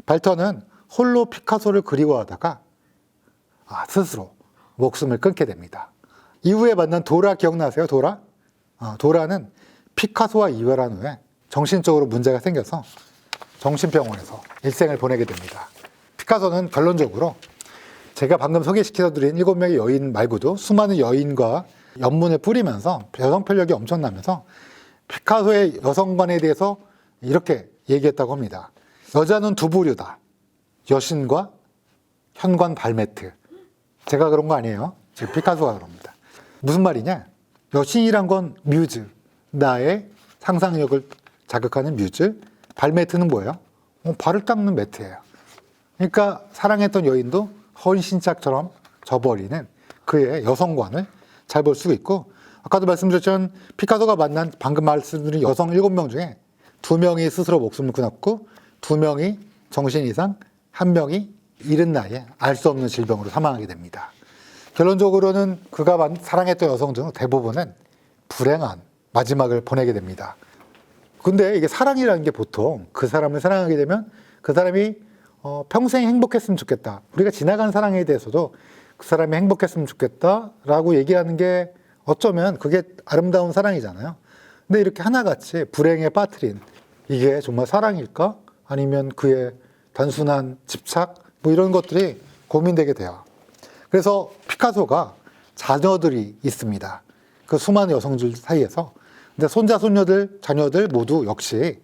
발터는 홀로 피카소를 그리워하다가 스스로 목숨을 끊게 됩니다. 이후에 만난 도라 기억나세요? 도라는 피카소와 이별한 후에 정신적으로 문제가 생겨서 정신병원에서 일생을 보내게 됩니다. 피카소는 결론적으로 제가 방금 소개시켜드린 7명의 여인 말고도 수많은 여인과 연문을 뿌리면서 여성 편력이 엄청나면서 피카소의 여성관에 대해서 이렇게 얘기했다고 합니다. 여자는 두 부류다. 여신과 현관 발매트. 제가 그런 거 아니에요. 지금 피카소가 그럽니다. 무슨 말이냐? 여신이란 건 뮤즈, 나의 상상력을 자극하는 뮤즈, 발매트는 뭐예요? 발을 닦는 매트예요. 그러니까 사랑했던 여인도 헌신짝처럼 져버리는 그의 여성관을 잘 볼 수가 있고, 아까도 말씀드렸지만 피카소가 만난 방금 말씀드린 여성 7명 중에 2명이 스스로 목숨을 끊었고 2명이 정신 이상, 1명이 이른 나이에 알 수 없는 질병으로 사망하게 됩니다. 결론적으로는 그가 사랑했던 여성 중 대부분은 불행한 마지막을 보내게 됩니다. 근데 이게 사랑이라는 게 보통 그 사람을 사랑하게 되면 그 사람이 평생 행복했으면 좋겠다. 우리가 지나간 사랑에 대해서도 그 사람이 행복했으면 좋겠다라고 얘기하는 게 어쩌면 그게 아름다운 사랑이잖아요. 근데 이렇게 하나같이 불행에 빠뜨린 이게 정말 사랑일까? 아니면 그의 단순한 집착? 뭐 이런 것들이 고민되게 돼요. 그래서 피카소가 자녀들이 있습니다. 그 수많은 여성들 사이에서. 근데 손자, 손녀들, 자녀들 모두 역시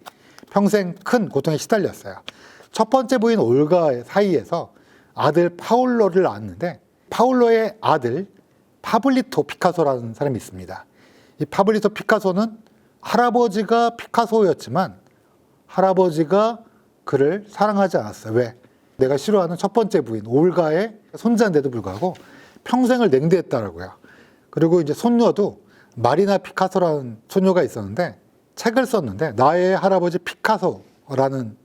평생 큰 고통에 시달렸어요. 첫 번째 부인 올가 사이에서 아들 파울로를 낳았는데 파울로의 아들 파블리토 피카소라는 사람이 있습니다. 이 파블리토 피카소는 할아버지가 피카소였지만 할아버지가 그를 사랑하지 않았어요. 왜? 내가 싫어하는 첫 번째 부인 올가의 손자인데도 불구하고 평생을 냉대했다라고요. 그리고 이제 손녀도 마리나 피카소라는 손녀가 있었는데 책을 썼는데 나의 할아버지 피카소라는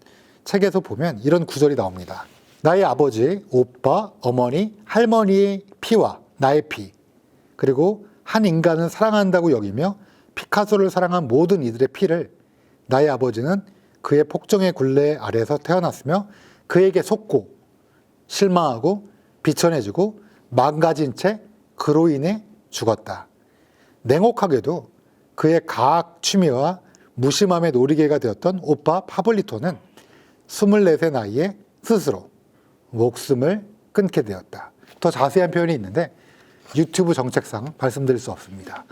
책에서 보면 이런 구절이 나옵니다. 나의 아버지, 오빠, 어머니, 할머니의 피와 나의 피, 그리고 한 인간을 사랑한다고 여기며 피카소를 사랑한 모든 이들의 피를 나의 아버지는 그의 폭정의 굴레 아래에서 태어났으며 그에게 속고 실망하고 비천해지고 망가진 채 그로 인해 죽었다. 냉혹하게도 그의 가학 취미와 무심함의 놀이개가 되었던 오빠 파블리토는 24세 나이에 스스로 목숨을 끊게 되었다. 더 자세한 표현이 있는데 유튜브 정책상 말씀드릴 수 없습니다.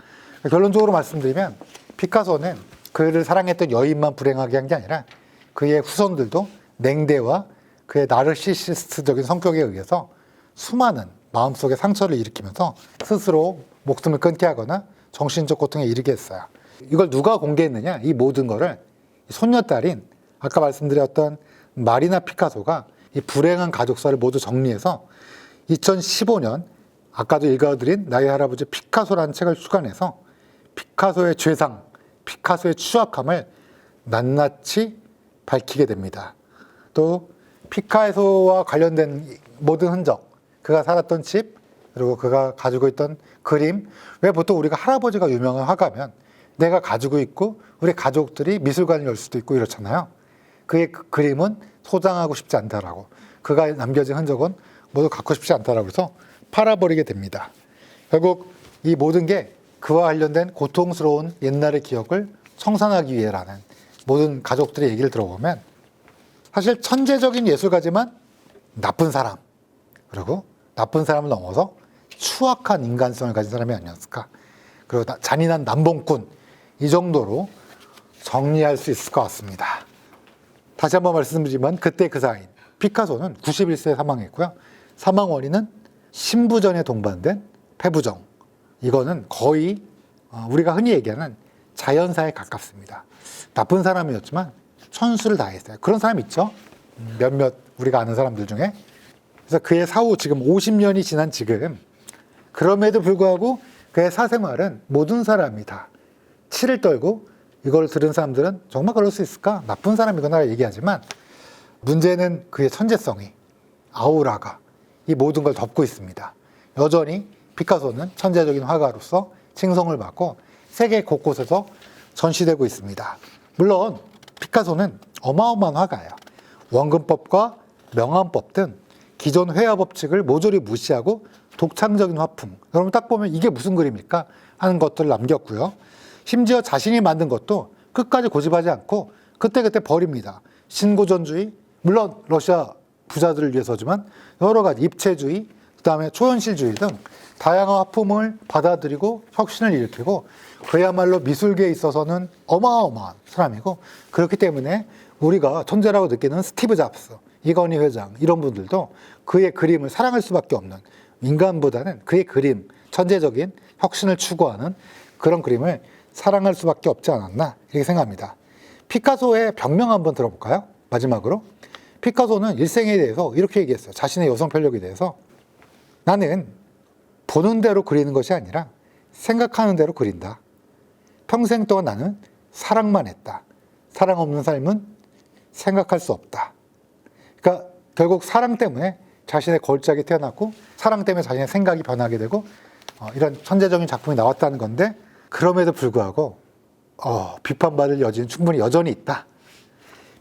결론적으로 말씀드리면 피카소는 그를 사랑했던 여인만 불행하게 한 게 아니라 그의 후손들도 냉대와 그의 나르시시스트적인 성격에 의해서 수많은 마음속의 상처를 일으키면서 스스로 목숨을 끊게 하거나 정신적 고통에 이르게 했어요. 이걸 누가 공개했느냐? 이 모든 거를 손녀딸인 아까 말씀드렸던 마리나 피카소가 이 불행한 가족사를 모두 정리해서 2015년 아까도 읽어드린 나의 할아버지 피카소라는 책을 출간해서 피카소의 죄상, 피카소의 추악함을 낱낱이 밝히게 됩니다. 또 피카소와 관련된 모든 흔적, 그가 살았던 집, 그리고 그가 가지고 있던 그림. 왜 보통 우리가 할아버지가 유명한 화가면 내가 가지고 있고 우리 가족들이 미술관을 열 수도 있고 이렇잖아요. 그의 그림은 소장하고 싶지 않다라고, 그가 남겨진 흔적은 모두 갖고 싶지 않다라고 해서 팔아버리게 됩니다. 결국 이 모든 게 그와 관련된 고통스러운 옛날의 기억을 청산하기 위해라는 모든 가족들의 얘기를 들어보면 사실 천재적인 예술가지만 나쁜 사람, 그리고 나쁜 사람을 넘어서 추악한 인간성을 가진 사람이 아니었을까. 그리고 잔인한 남봉꾼, 이 정도로 정리할 수 있을 것 같습니다. 다시 한번 말씀드리지만 그때 그 사인 피카소는 91세에 사망했고요. 사망 원인은 신부전에 동반된 폐부정. 이거는 거의 우리가 흔히 얘기하는 자연사에 가깝습니다. 나쁜 사람이었지만 천수를 다했어요. 그런 사람 있죠? 몇몇 우리가 아는 사람들 중에. 그래서 그의 사후 지금 50년이 지난 지금, 그럼에도 불구하고 그의 사생활은 모든 사람이 다 치를 떨고, 이걸 들은 사람들은 정말 그럴 수 있을까? 나쁜 사람이구나 얘기하지만 문제는 그의 천재성이, 아우라가 이 모든 걸 덮고 있습니다. 여전히 피카소는 천재적인 화가로서 칭송을 받고 세계 곳곳에서 전시되고 있습니다. 물론 피카소는 어마어마한 화가예요. 원근법과 명암법 등 기존 회화 법칙을 모조리 무시하고 독창적인 화풍, 여러분 딱 보면 이게 무슨 그림일까 하는 것들을 남겼고요. 심지어 자신이 만든 것도 끝까지 고집하지 않고 그때그때 버립니다. 신고전주의, 물론 러시아 부자들을 위해서지만 여러 가지 입체주의, 그다음에 초현실주의 등 다양한 화풍을 받아들이고 혁신을 일으키고, 그야말로 미술계에 있어서는 어마어마한 사람이고, 그렇기 때문에 우리가 천재라고 느끼는 스티브 잡스, 이건희 회장 이런 분들도 그의 그림을 사랑할 수밖에 없는, 인간보다는 그의 그림, 천재적인 혁신을 추구하는 그런 그림을 사랑할 수밖에 없지 않았나 이렇게 생각합니다. 피카소의 병명 한번 들어볼까요? 마지막으로. 피카소는 일생에 대해서 이렇게 얘기했어요. 자신의 여성 편력에 대해서. 나는 보는 대로 그리는 것이 아니라 생각하는 대로 그린다. 평생 동안 나는 사랑만 했다. 사랑 없는 삶은 생각할 수 없다. 그러니까 결국 사랑 때문에 자신의 걸작이 태어났고 사랑 때문에 자신의 생각이 변하게 되고 이런 천재적인 작품이 나왔다는 건데 그럼에도 불구하고 비판받을 여지는 충분히 여전히 있다.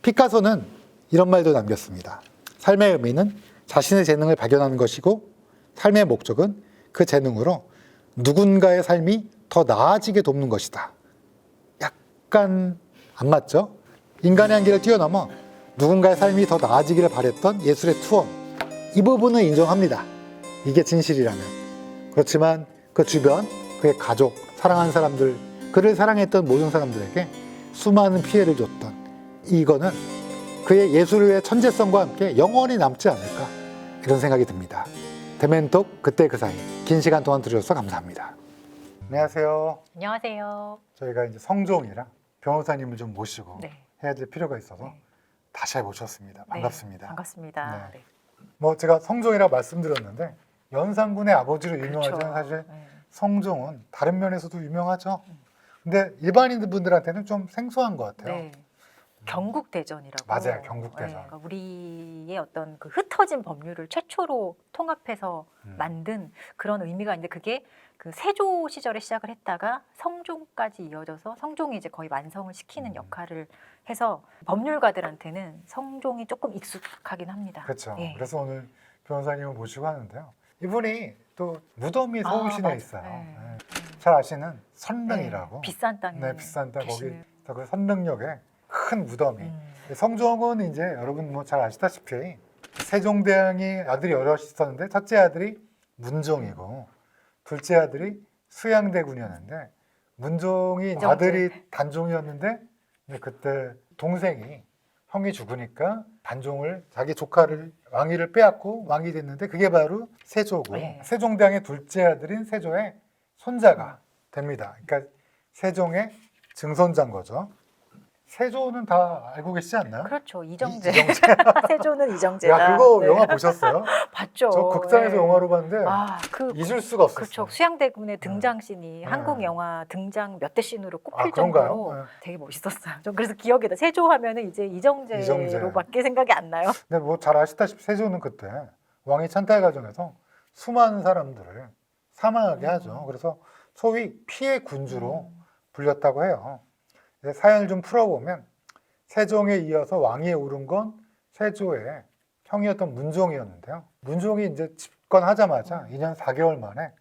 피카소는 이런 말도 남겼습니다. 삶의 의미는 자신의 재능을 발견하는 것이고 삶의 목적은 그 재능으로 누군가의 삶이 더 나아지게 돕는 것이다. 약간 안 맞죠? 인간의 한계를 뛰어넘어 누군가의 삶이 더 나아지기를 바랬던 예술의 투혼. 이 부분은 인정합니다. 이게 진실이라면. 그렇지만 그 주변, 그의 가족, 사랑하는 사람들, 그를 사랑했던 모든 사람들에게 수많은 피해를 줬던 이거는 그의 예술의 천재성과 함께 영원히 남지 않을까 이런 생각이 듭니다. 대멘톡 그때 그 사이 긴 시간 동안 들으셔서 감사합니다. 안녕하세요. 안녕하세요. 저희가 이제 성종이랑 변호사님을 좀 모시고 네. 해야 될 필요가 있어서 네. 다시 모셨습니다. 반갑습니다. 네, 반갑습니다. 네. 네. 뭐 제가 성종이라 말씀드렸는데 연산군의 아버지로 유명하지만 그렇죠. 사실 네. 성종은 다른 면에서도 유명하죠. 근데 일반인분들한테는 좀 생소한 것 같아요. 네. 경국대전이라고. 맞아요, 경국대전. 그러니까 우리의 어떤 그 흩어진 법률을 최초로 통합해서 만든 그런 의미가 있는데 그게 그 세조 시절에 시작을 했다가 성종까지 이어져서 성종이 이제 거의 완성을 시키는 역할을 해서 법률가들한테는 성종이 조금 익숙하긴 합니다. 그렇죠. 예. 그래서 오늘 변호사님을 모시고 하는데요. 이분이 또 무덤이 서울 시내에 맞아요. 있어요. 네. 네. 잘 아시는 선릉이라고. 네. 비싼 땅에 네, 비싼 땅 거기 계시는. 그 선릉역에 큰 무덤이. 성종은 이제 여러분 뭐 잘 아시다시피 세종대왕이 아들이 여럿 있었는데 첫째 아들이 문종이고 둘째 아들이 수양대군이었는데 문종이 이정재. 아들이 단종이었는데 이제 그때 동생이 형이 죽으니까 단종을 자기 조카를 왕위를 빼앗고 왕이 됐는데 그게 바로 세조고 네. 세종대왕의 둘째 아들인 세조의 손자가 됩니다. 그러니까 세종의 증손자인 거죠. 세조는 다 알고 계시지 않나요? 그렇죠. 이정재. 이정재. 세조는 이정재다. 야, 그거 네. 영화 보셨어요? 봤죠. 저 극장에서 네. 영화로 봤는데 그 잊을 수가 없었어요. 그렇죠. 수양대군의 등장씬이 네. 한국 영화 등장 몇 대 씬으로 꼽힐 그런가요? 정도로 네. 되게 멋있었어요. 좀 그래서 기억이 나. 세조 하면은 이제 이정재로밖에 생각이 안 나요. 근데 뭐 잘 아시다시피 세조는 그때 왕위 찬탈 과정에서 수많은 사람들을 사망하게 하죠. 그래서 소위 피해 군주로 불렸다고 해요. 사연을 좀 풀어보면 세종에 이어서 왕위에 오른 건 세조의 형이었던 문종이었는데요. 문종이 이제 집권하자마자 2년 4개월 만에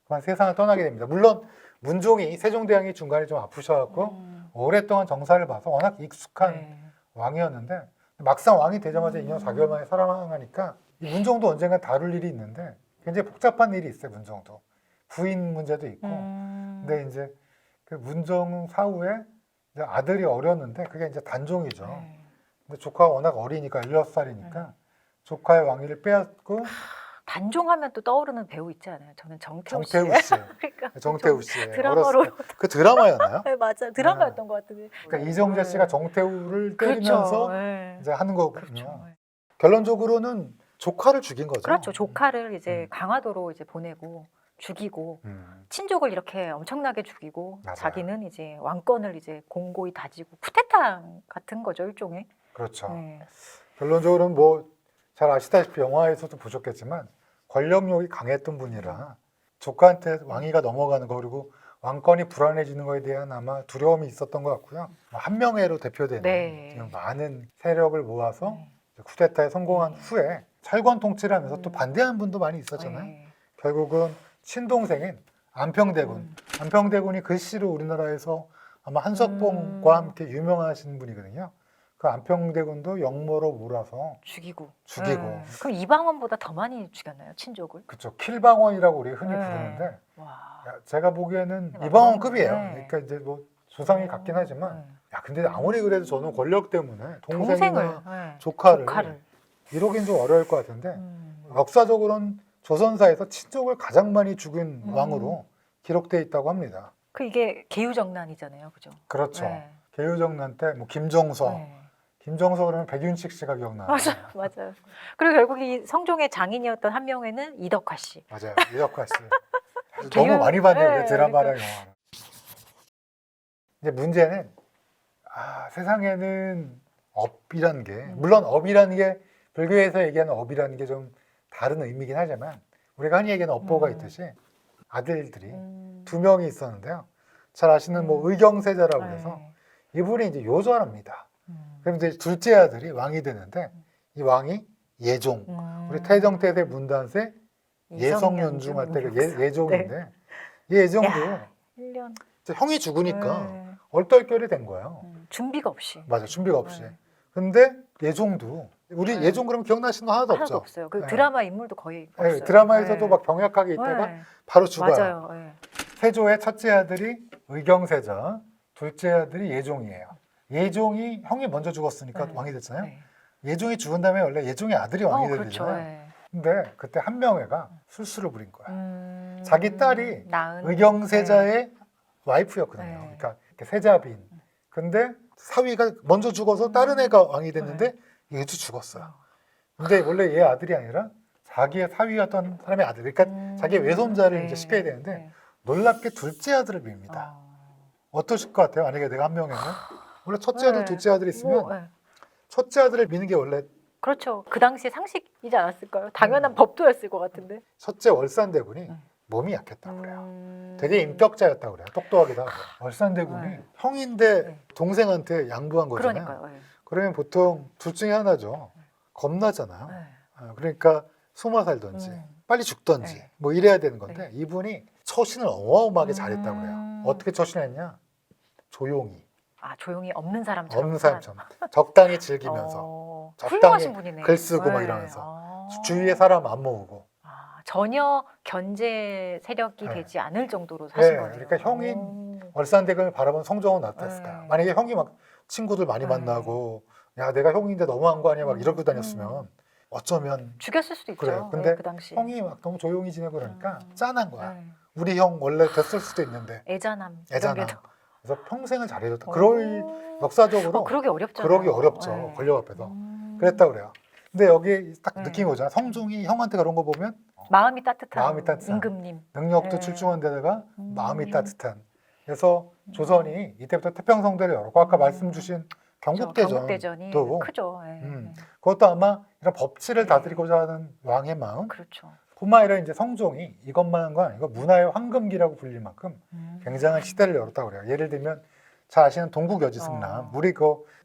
그만 세상을 떠나게 됩니다. 물론 문종이 세종대왕이 중간에 좀 아프셔갖고 오랫동안 정사를 봐서 워낙 익숙한 네. 왕이었는데 막상 왕이 되자마자 2년 4개월 만에 사망하니까 이 문종도 언젠가 다룰 일이 있는데 굉장히 복잡한 일이 있어요. 문종도 부인 문제도 있고 근데 이제 그 문종 사후에 이제 아들이 어렸는데 그게 이제 단종이죠. 네. 근데 조카가 워낙 어리니까 16살이니까 조카의 왕위를 빼앗고 단종하면 또 떠오르는 배우 있지 않아요? 저는 정태우 씨. 정태우 씨. 그러니까 정태우 씨. 드라마로. 그 드라마였나요? 네, 맞아요. 드라마였던 것 같은데. 그러니까 이정재 씨가 정태우를 때리면서 그렇죠. 네. 이제 하는 거군요. 그렇죠. 네. 결론적으로는 조카를 죽인 거죠. 그렇죠. 조카를 이제 강화도로 이제 보내고 죽이고 친족을 이렇게 엄청나게 죽이고 맞아요. 자기는 이제 왕권을 이제 공고히 다지고 쿠데타 같은 거죠, 일종의. 그렇죠. 네. 결론적으로는 뭐 잘 아시다시피 영화에서도 보셨겠지만 권력욕이 강했던 분이라 조카한테 왕위가 넘어가는 거 그리고 왕권이 불안해지는 거에 대한 아마 두려움이 있었던 것 같고요. 한명회로 대표되는 네. 지금 많은 세력을 모아서 네. 쿠데타에 성공한 후에 철권 통치를 하면서 또 반대하는 분도 많이 있었잖아요. 네. 결국은 친동생인 안평대군. 안평대군이 글씨로 우리나라에서 아마 한석봉과 함께 유명하신 분이거든요. 그 안평대군도 역모로 몰아서 죽이고. 죽이고. 그럼 이방원보다 더 많이 죽였나요, 친족을? 그쵸. 킬방원이라고 우리 흔히 네. 부르는데 와. 제가 보기에는 네, 이방원급이에요. 네. 그러니까 이제 뭐 조상이 같긴 하지만 야 근데 아무리 그래도 저는 권력 때문에 동생이나 네. 조카를 이러긴 좀 어려울 것 같은데 역사적으로는 조선사에서 친족을 가장 많이 죽인 왕으로 기록돼 있다고 합니다. 그 이게 계유정난이잖아요, 그죠? 그렇죠. 네. 계유정란 때 뭐 김정서, 네. 김정서 그러면 백윤식 씨가 기억나요. 맞아요, 맞아요. 그리고 결국 이 성종의 장인이었던 한 명에는 이덕화 씨. 맞아요. 이덕화 씨. 계유- 너무 많이 봤네요. 네, 드라마랑 영화를. 이제 문제는 세상에는 업이라는 게 물론 업이라는 게 불교에서 얘기하는 업이라는 게 좀 다른 의미긴 하지만 우리가 흔히 얘기하는 업보가 있듯이 아들들이 두 명이 있었는데요. 잘 아시는 뭐 의경세자라고 해서 네. 이분이 이제 요절합니다. 그럼 이제 둘째 아들이 왕이 되는데 이 왕이 예종. 우리 태정태세 문단세 예성연중 할 때 그 예종인데 이 예종도 야, 1년. 이제 형이 죽으니까 네. 얼떨결에 된 거예요. 준비가 없이. 맞아, 준비가 없이. 네. 근데 예종도 우리 네. 예종 그러면 기억나시는 거 하나도 하나도 없죠? 없어요. 그 네. 드라마 인물도 거의 네, 없어요. 드라마에서도 네. 막 병약하게 있다가 네. 바로 죽어요. 맞아요. 네. 세조의 첫째 아들이 의경세자, 둘째 아들이 예종이에요. 예종이 형이 먼저 죽었으니까 네. 왕이 됐잖아요. 네. 예종이 죽은 다음에 원래 예종의 아들이 왕이 그렇죠. 되잖아요. 네. 근데 그때 한명회가 술수를 부린 거야. 음, 자기 딸이 낳은- 의경세자의 와이프였거든요. 네. 그러니까 이렇게 세자빈. 근데 사위가 먼저 죽어서 다른 애가 왕이 됐는데 얘도 죽었어요. 근데 원래 얘 아들이 아니라 자기의 사위였던 사람의 아들. 그러니까 자기의 외손자를 이제 시켜야 되는데 네. 놀랍게 둘째 아들을 빕니다. 어떠실 것 같아요? 만약에 내가 한 명이면 원래 첫째 아들, 네. 둘째 아들 있으면 뭐, 네. 첫째 아들을 미는 게 원래 그렇죠. 그 당시에 상식이지 않았을까요? 당연한 법도였을 것 같은데. 첫째 월산대군이 몸이 약했다고 그래요. 음. 되게 인격자였다고 그래요. 똑똑하기도 하고. 월산대군이 네. 형인데 네. 동생한테 양보한 거잖아요. 그러니까요. 네. 그러면 보통 둘 중에 하나죠. 겁나잖아요. 네. 그러니까 숨어 살든지 빨리 죽든지 네. 뭐 이래야 되는 건데 이분이 처신을 어마어마하게 잘했다고 그래요. 음. 어떻게 처신했냐? 조용히. 조용히 없는 사람처럼. 없는 사람처럼 적당히 즐기면서 적당히 훌륭하신 분이네. 글 쓰고 막 네. 이러면서 주위에 사람 안 모으고. 전혀 견제 세력이 네. 되지 않을 정도로 사신 네, 거네요. 그러니까 형인 월산대군을 바라본 성종은 어땠을까? 네. 만약에 형이 막 친구들 많이 네. 만나고 야 내가 형인데 너무한 거 아니야 막 이러고 다녔으면 어쩌면 죽였을 수도 있죠. 그래요. 근데 그 당시. 형이 막 너무 조용히 지내고 그러니까 짠한 거야. 네. 우리 형 원래 됐을 수도 있는데 애잔함. 애잖아. 이런 게 더- 그래서 평생을 잘해줬다. 그럴 역사적으로 그러기 어렵죠. 그러기 어렵죠. 권력 앞에서. 그랬다 그래요. 근데 여기 딱 네. 느낀 거잖아. 성종이 형한테 그런 거 보면 마음이 따뜻한. 마음이 따뜻한. 임금님. 능력도 네. 출중한 데다가 마음이 따뜻한. 그래서 조선이 이때부터 태평성대를 열었고 아까 말씀 주신 경국대전이 경국대전도 크죠. 네. 그것도 아마 이런 법치를 다스리고자 하는 왕의 마음 그렇죠. 뿐만 아니라 이제 성종이 이것만 한 건 아니고 문화의 황금기라고 불릴 만큼 굉장한 시대를 열었다고 그래요. 예를 들면 잘 아시는 동국여지승남. 우리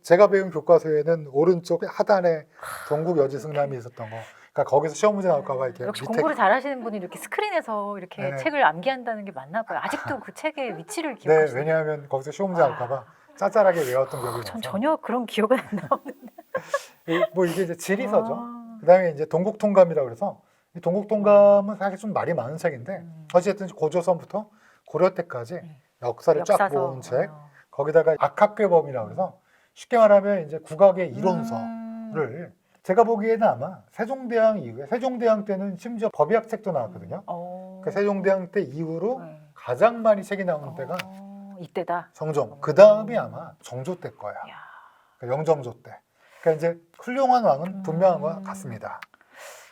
제가 배운 교과서에는 오른쪽 하단에 동국여지승남이 있었던 거. 그러니까 거기서 시험 문제 나올까 봐 이렇게 역시 밑에 공부를 잘하시는 분이 이렇게 스크린에서 이렇게 네. 책을 암기한다는 게 맞나 봐요. 아직도 그 책의 위치를 네, 기억하시는. 왜냐하면 거기서 시험 문제 나올까 봐 짜잘하게 외웠던 기억이 나서. 전 전혀 그런 기억은 안 나오는데. 뭐 이게 이제 지리서죠. 그다음에 이제 동국통감이라고 그래서 이 동국통감은 사실 좀 말이 많은 책인데 어쨌든 고조선부터 고려 때까지 역사를 쫙 역사서. 모은 책. 거기다가 악학괴범이라고 해서 쉽게 말하면 이제 국악의 이론서를 제가 보기에는 아마 세종대왕 이후에 세종대왕 때는 심지어 법의학 책도 나왔거든요. 그 세종대왕 때 이후로 네. 가장 많이 책이 나오는 때가 이때다. 성종. 그 다음이 아마 정조 때 거야. 야. 그러니까 영정조 때. 그러니까 이제 훌륭한 왕은 분명한 것 같습니다.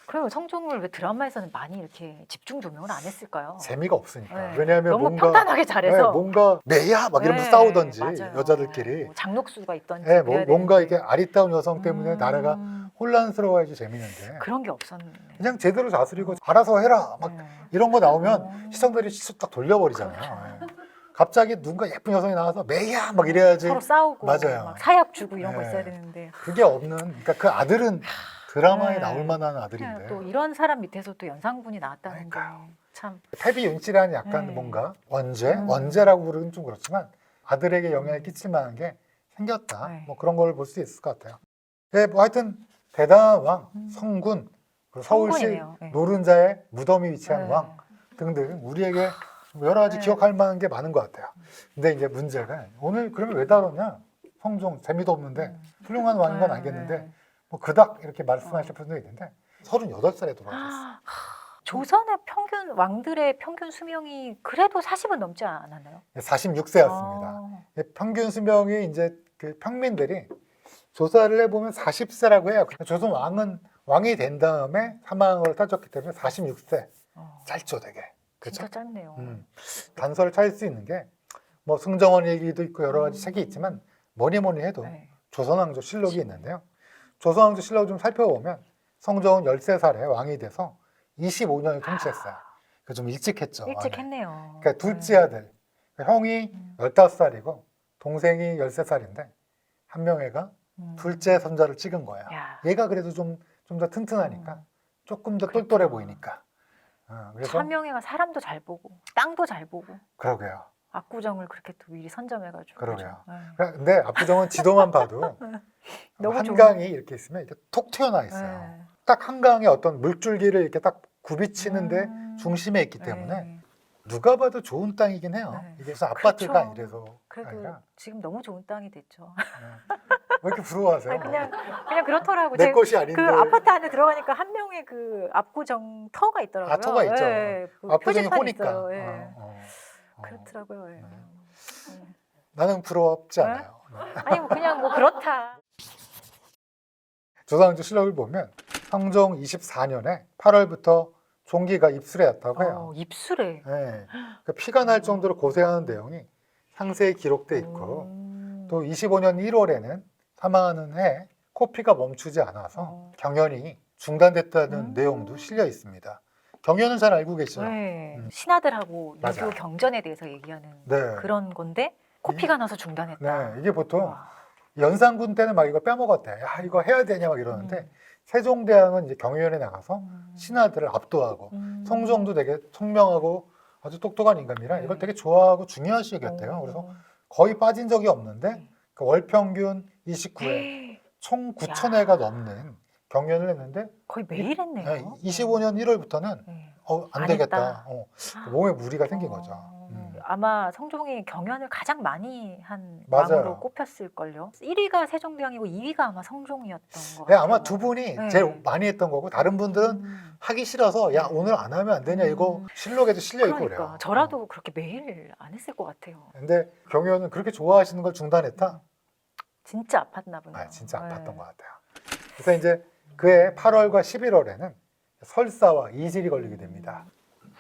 그래요. 성종을 왜 드라마에서는 많이 이렇게 집중 조명을 안 했을까요? 재미가 없으니까. 네. 왜냐하면 너무 뭔가 평탄하게 잘해서. 뭔가 매야 막 이러면서 네, 싸우던지 맞아요. 여자들끼리. 뭐 장록수가 있던지. 네, 그래야 뭔가 되는데. 이게 아리따운 여성 때문에 나라가 혼란스러워야지 재밌는데 그런 게 없었는데. 그냥 제대로 다스리고 알아서 해라 막 이런 거 나오면 시청들이 시선 딱 돌려버리잖아요. 네. 갑자기 누군가 예쁜 여성이 나와서 매야 막 이래야지. 서로 싸우고 맞아요. 막 사약 주고 이런 거 네. 있어야 되는데. 그게 없는. 그러니까 그 아들은 드라마에 네. 나올 만한 아들인데. 또 이런 사람 밑에서 또 연상분이 나왔다는 게 그러니까요. 참. 태비 윤씨라는 약간 네. 뭔가 원제라고 부르는 좀 그렇지만 아들에게 영향을 끼칠 만한 게 생겼다. 네. 뭐 그런 걸 볼 수 있을 것 같아요. 네, 뭐 하여튼 대단한 왕, 성군, 그리고 서울시 성군이네요. 네. 노른자의 무덤이 위치한 네. 왕 등등 우리에게 여러 가지 네. 기억할 만한 게 많은 것 같아요. 근데 이제 문제가 오늘 그러면 왜 다뤘냐? 성종 재미도 없는데 훌륭한 왕인 건 알겠는데 뭐 그닥 이렇게 말씀하실 분도 있는데 38살에 돌아가셨어요. 조선의 평균 왕들의 평균 수명이 그래도 40은 넘지 않았나요? 46세였습니다. 평균 수명이 이제 그 평민들이 조사를 해보면 40세라고 해요. 조선 왕이 된 다음에 사망을 따졌기 때문에 46세. 짧죠, 되게. 그렇죠? 진짜 짧네요. 단서를 찾을 수 있는 게 뭐 승정원 일기도 있고 여러 가지 책이 있지만 뭐니 해도 네. 조선왕조 실록이 있는데요. 조선왕조 실록을 좀 살펴보면 성종은 13살에 왕이 돼서 25년을 통치했어요. 그 좀 일찍 했죠. 일찍 왕을. 했네요. 그러니까 둘째 아들, 형이 15살이고 동생이 13살인데 한 명애가 둘째 선자를 찍은 거야. 야. 얘가 그래도 좀 더 튼튼하니까 조금 더 그렇구나. 똘똘해 보이니까. 그래서 차명회가 사람도 잘 보고 땅도 잘 보고 그러게요. 압구정을 그렇게 또 미리 선점해가지고. 그러게요. 그죠? 근데 압구정은 지도만 봐도 너무 한강이 이렇게 있으면 이렇게 톡 튀어나와 있어요. 네. 딱 한강에 어떤 물줄기를 이렇게 딱 굽이치는데 중심에 있기 때문에 네. 누가 봐도 좋은 땅이긴 해요. 네. 이게 무슨 아파트가 그렇죠. 아니라서. 그래도 아니라. 지금 너무 좋은 땅이 됐죠. 왜 이렇게 부러워하세요? 아니, 그냥 그렇더라고. 내 제가 것이 아닌데. 그 아파트 안에 들어가니까 한 명의 그 압구정 터가 있더라고요. 아, 터가 있죠. 그 압구정이 표지판이 호니까. 있어요. 예. 어. 그렇더라고요. 예. 나는 부럽지 네? 않아요. 아니 뭐 그냥 뭐 그렇다. 조선왕조 실록을 보면 성종 24년에 8월부터 종기가 입술에 났다고 해요. 입술에. 네. 그 피가 날 정도로 고생하는 내용이 상세히 기록돼 있고 또 25년 1월에는 사망하는 해 코피가 멈추지 않아서 경연이 중단됐다는 내용도 실려 있습니다. 경연은 잘 알고 계시죠? 네. 신하들하고 맞아요. 유교 경전에 대해서 얘기하는 네. 그런 건데 코피가 나서 중단했다. 네, 이게 보통 와. 연산군 때는 막 이거 빼먹었대. 야, 이거 해야 되냐 막 이러는데 세종대왕은 이제 경연에 나가서 신하들을 압도하고 성종도 되게 총명하고 아주 똑똑한 인간이라 이걸 되게 좋아하고 중요시 여겼대요. 그래서 거의 빠진 적이 없는데 그 월 평균 29회, 총 9,000회가 넘는 경연을 했는데 거의 매일 했네요. 25년 1월부터는 네. 안 안 되겠다. 몸에 무리가 생긴 거죠. 아마 성종이 경연을 가장 많이 한 맞아요. 왕으로 꼽혔을걸요. 1위가 세종대왕이고 2위가 아마 성종이었던 것 네, 같아요. 아마 두 분이 네. 제일 많이 했던 거고 다른 분들은 하기 싫어서 야 오늘 안 하면 안 되냐 이거 실록에도 실려 있고 그러니까 그래요. 저라도 그렇게 매일 안 했을 것 같아요. 근데 경연은 그렇게 좋아하시는 걸 중단했다? 진짜 아팠나 보네요. 진짜 아팠던 네. 것 같아요. 그래서 이제 그해 8월과 11월에는 설사와 이질이 걸리게 됩니다.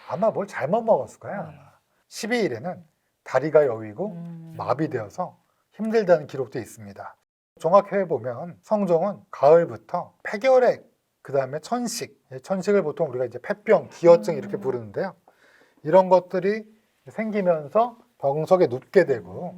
아마 뭘 잘못 먹었을 거예요. 아마. 12일에는 다리가 여위고 마비되어서 힘들다는 기록도 있습니다. 종합해 보면 성종은 가을부터 폐결핵, 그 다음에 천식을 보통 우리가 이제 폐병, 기어증 이렇게 부르는데요. 이런 것들이 생기면서 병석에 눕게 되고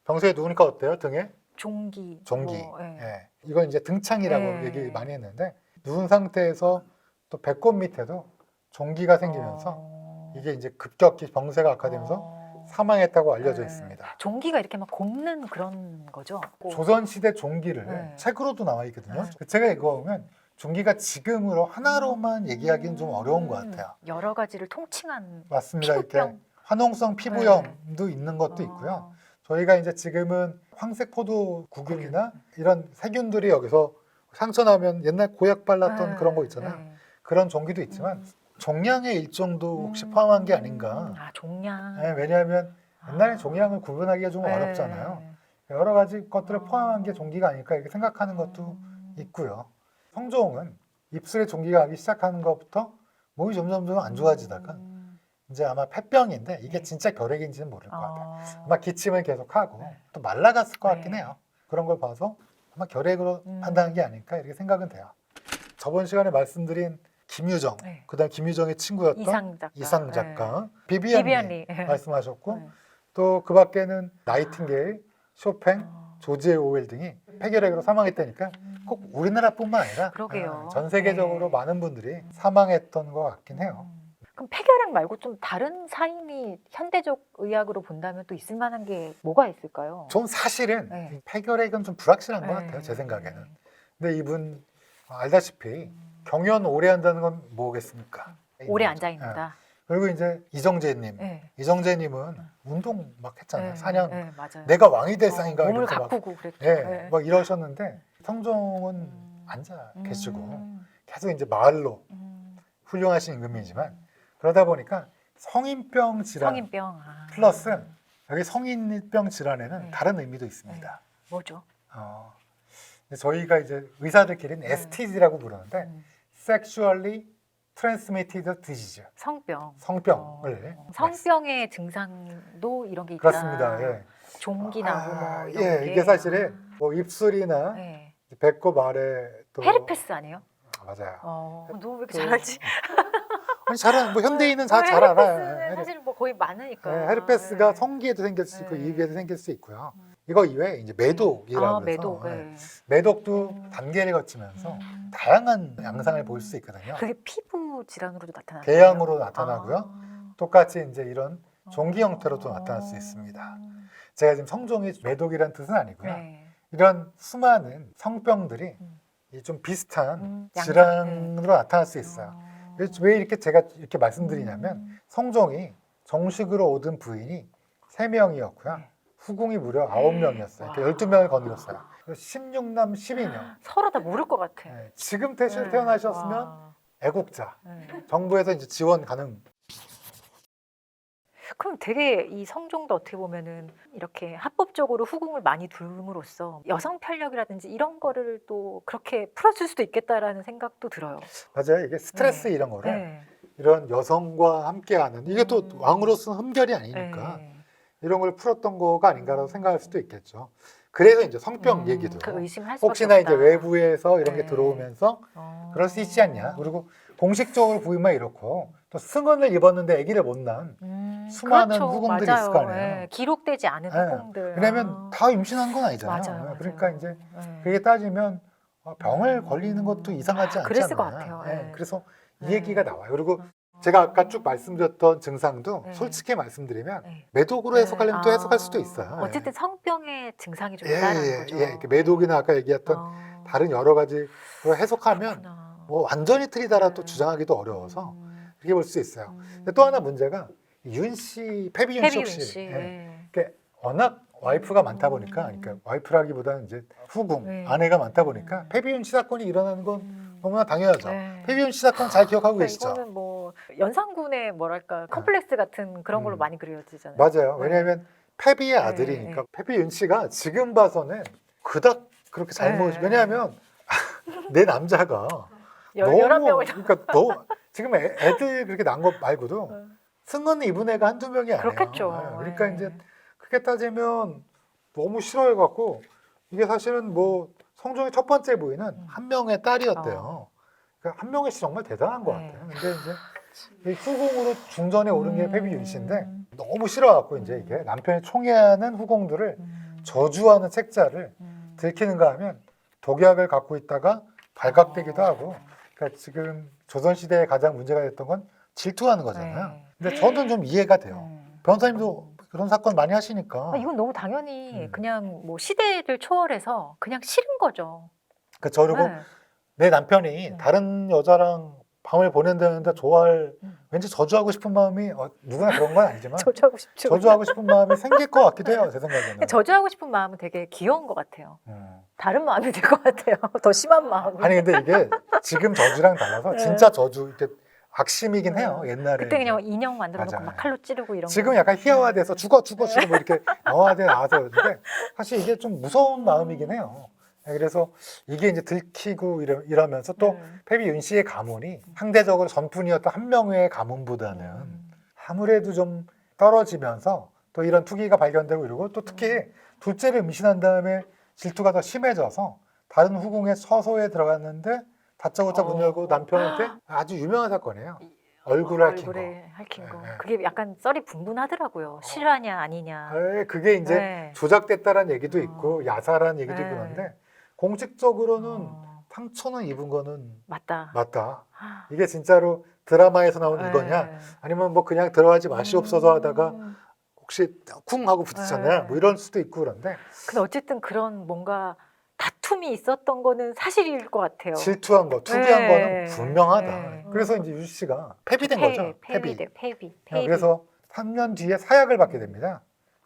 병석에 누우니까 어때요? 등에? 종기. 종기. 예. 예. 이건 이제 등창이라고 예. 얘기 많이 했는데 누운 상태에서 또 배꼽 밑에도 종기가 생기면서 이게 이제 급격히 병세가 악화되면서 사망했다고 알려져 있습니다. 종기가 이렇게 막 곱는 그런 거죠. 조선시대 종기를 네. 책으로도 나와 있거든요. 네. 그 책을 읽어보면 종기가 지금으로 하나로만 얘기하기는 좀 어려운 것 같아요. 여러 가지를 통칭한 맞습니다. 피부병. 이렇게 화농성 피부염도 있는 것도 있고요. 저희가 이제 지금은 황색포도구균이나 이런 세균들이 여기서 상처나면 옛날 고약 발랐던 그런 거 있잖아요. 그런 종기도 있지만 종양의 일종도 혹시 포함한 게 아닌가. 종양. 네, 왜냐하면 옛날에 종양을 구분하기가 좀 어렵잖아요. 여러 가지 것들을 포함한 게 종기가 아닐까 이렇게 생각하는 것도 있고요. 성종은 입술에 종기가 가기 시작하는 것부터 몸이 점점 안 좋아지다가 이제 아마 폐병인데 이게 진짜 결핵인지는 모를 것 같아요. 아마 기침을 계속하고 또 말라갔을 것 같긴 해요. 그런 걸 봐서 아마 결핵으로 판단한 게 아닐까 이렇게 생각은 돼요. 저번 시간에 말씀드린 김유정, 그다음 김유정의 친구였던 이상 작가, 비비안 리 말씀하셨고 또 그 밖에는 나이팅게일, 쇼팽, 조지 오웰 등이 폐결핵으로 사망했다니까 꼭 우리나라뿐만 아니라 그러게요. 전 세계적으로 많은 분들이 사망했던 것 같긴 해요. 그럼 폐결핵 말고 좀 다른 사인이 현대적 의학으로 본다면 또 있을 만한 게 뭐가 있을까요? 전 사실은 폐결핵은 좀 불확실한 것 같아요. 제 생각에는. 근데 이분 알다시피 경연 오래 한다는 건 뭐겠습니까? 오래 앉아 있는다. 그리고 이제 이정재님, 이정재님은 운동 막 했잖아요. 4년. 맞아요. 내가 왕이 될 상인가 몸을 이렇게 가꾸고 그랬죠. 막 이러셨는데 성종은 앉아 계시고 계속 이제 말로 훌륭하신 임금이지만 그러다 보니까 성인병 질환 플러스 여기 성인병 질환에는 네. 다른 의미도 있습니다. 뭐죠? 근데 저희가 이제 의사들끼리는 STD라고 부르는데 Sexually Transmitted Disease, 성병을 성병의 증상도 이런 게 있다. 그렇습니다. 예. 종기 나고 뭐 이런 예, 게. 이게 사실은 뭐 입술이나 네. 배꼽 아래 또 헤르페스 아니에요? 맞아요. 너 왜 이렇게 또- 잘 알지? 아니 잘하는 뭐 현대인은 잘 알아요. 헤르페스는 사실 뭐 거의 많으니까. 네, 헤르페스가 네. 성기에도 생길 수 있고 네. 이비에도 생길 수 있고요. 이거 이외에 이제 매독이라고 해서 매독. 매독도 음. 단계를 거치면서 다양한 양상을 볼 수 있거든요. 그게 피부 질환으로도 나타나요? 개양으로 나타나고요. 똑같이 이제 이런 종기 형태로도 나타날 수 있습니다. 제가 지금 성종이 매독이라는 뜻은 아니고요. 네. 이런 수많은 성병들이 이 좀 비슷한 질환으로 나타날 수 있어요. 왜 이렇게 제가 이렇게 말씀드리냐면 성종이 정식으로 얻은 부인이 3명이었고요. 네. 후궁이 무려 9명이었어요. 12명을 거느렸어요. 16남 12녀. 서로 다 모를 것 같아. 지금 태어나셨으면 와. 애국자. 네. 정부에서 이제 지원 가능. 그럼 되게 이 성종도 어떻게 보면은 이렇게 합법적으로 후궁을 많이 둠으로써 여성 편력이라든지 이런 거를 또 그렇게 풀어줄 수도 있겠다라는 생각도 들어요. 맞아요. 이게 스트레스 네. 이런 거를 네. 이런 여성과 함께하는 이게 또 왕으로서는 흠결이 아니니까 네. 이런 걸 풀었던 거가 아닌가라고 생각할 수도 있겠죠. 그래서 이제 성병 얘기도 그 의심을 할 수밖에 혹시나 이제 없다. 외부에서 이런 게 네. 들어오면서 그럴 수 있지 않냐. 그리고 공식적으로 부인만 이렇고 또 승언을 입었는데 아기를 못 낳은 수많은 그렇죠. 후궁들이 맞아요. 있을 거 아니에요. 네. 기록되지 않은 네. 후궁들. 왜냐하면 다 임신한 건 아니잖아요. 맞아요. 그러니까 맞아요. 이제 네. 그게 따지면 걸리는 걸리는 것도 이상하지 않잖아요. 그랬을 것 같아요. 네. 그래서 이 네. 얘기가 나와요. 그리고 제가 아까 쭉 말씀드렸던 증상도 네. 솔직히 말씀드리면 네. 매독으로 해석하려면 또 해석할 수도 있어요. 어쨌든 성병의 증상이 좀 예, 있다는 예, 거죠. 예. 이렇게 매독이나 아까 얘기했던 다른 여러 가지로 해석하면 그렇구나. 뭐 완전히 틀리다라 또 네. 주장하기도 어려워서 그렇게 볼 수 있어요. 근데 또 하나 문제가 윤 씨, 패비윤 씨 혹시 이렇게 워낙 와이프가 많다 보니까 그러니까 와이프라기보다는 이제 후궁, 네. 아내가 많다 보니까 패비윤 씨 사건이 일어나는 건 너무나 당연하죠. 네. 패비윤 씨 사건 잘 기억하고 그러니까 계시죠? 이거는 뭐 연상군의 뭐랄까 컴플렉스 같은 그런 걸로 많이 그려지잖아요. 맞아요. 네. 왜냐하면 패비의 네, 아들이니까 네. 패비윤 씨가 지금 봐서는 그닥 그렇게 잘못 네. 왜냐하면 내 남자가 11명을 그러니까 지금 애들 그렇게 낳은 것 말고도 승은 입은 애가 한두 명이 아니에요. 그렇겠죠. 네, 그러니까 네. 이제 그렇게 따지면 너무 싫어해갖고 이게 사실은 뭐 성종의 첫 번째 부인은 한 명의 딸이었대요. 그러니까 한 명의 씨 정말 대단한 것 네. 같아요. 근데 이제 이 후궁으로 중전에 오른 게 패비윤 씨인데 너무 싫어갖고 이제 이게 남편이 총애하는 후궁들을 저주하는 책자를 들키는가 하면 독약을 갖고 있다가 발각되기도 하고 그러니까 지금 조선시대에 가장 문제가 됐던 건 질투하는 거잖아요. 네. 근데 저는 좀 이해가 돼요. 변호사님도 그런 사건 많이 하시니까. 이건 너무 당연히 그냥 뭐 시대를 초월해서 그냥 싫은 거죠. 그러니까 그리고 네. 내 남편이 다른 여자랑 밤을 보낸다는데 좋아할 왠지 저주하고 싶은 마음이 누구나 그런 건 아니지만 저주하고 싶죠. 저주하고 싶은 마음이 생길 것 같기도 해요. 제 생각에는. 저주하고 싶은 마음은 되게 귀여운 것 같아요. 음. 다른 마음이 될 것 같아요. 더 심한 마음. 아니 근데 이게 지금 저주랑 달라서 네. 진짜 저주 이렇게 악심이긴 해요. 옛날에. 그때 그냥 이제. 인형 만들어 놓고 맞아요. 막 칼로 찌르고 이런 지금 거. 약간 희화화돼서 죽어 뭐 이렇게 영화에 나와서 그러는데 사실 이게 좀 무서운 마음이긴 해요. 그래서 이게 이제 들키고 이러면서 또 패비윤 씨의 가문이 상대적으로 전분이었던 한 명의 가문보다는 아무래도 좀 떨어지면서 또 이런 투기가 발견되고 이러고 또 특히 둘째를 임신한 다음에 질투가 더 심해져서 다른 후궁의 처소에 들어갔는데 다짜고짜 문 열고 남편한테 아주 유명한 사건이에요. 얼굴을 핥힌 거. 얼굴에 핥힌 거. 네. 그게 약간 썰이 분분하더라고요. 실화냐 아니냐. 그게 이제 네. 조작됐다라는 얘기도 있고 야사라는 얘기도 있고 네. 그런데 공식적으로는 상처는 입은 거는 맞다. 맞다. 이게 진짜로 드라마에서 나온 네. 이거냐 아니면 뭐 그냥 들어가지 마시옵소서 하다가 혹시 쿵 하고 부딪혔냐 네. 뭐 이럴 수도 있고 그런데 근데 어쨌든 그런 뭔가 다툼이 있었던 거는 사실일 것 같아요. 질투한 거, 투기한 네. 거는 분명하다. 네. 그래서 이제 유 씨가 폐비된 거죠. 폐비. 그래서 3년 뒤에 사약을 받게 됩니다.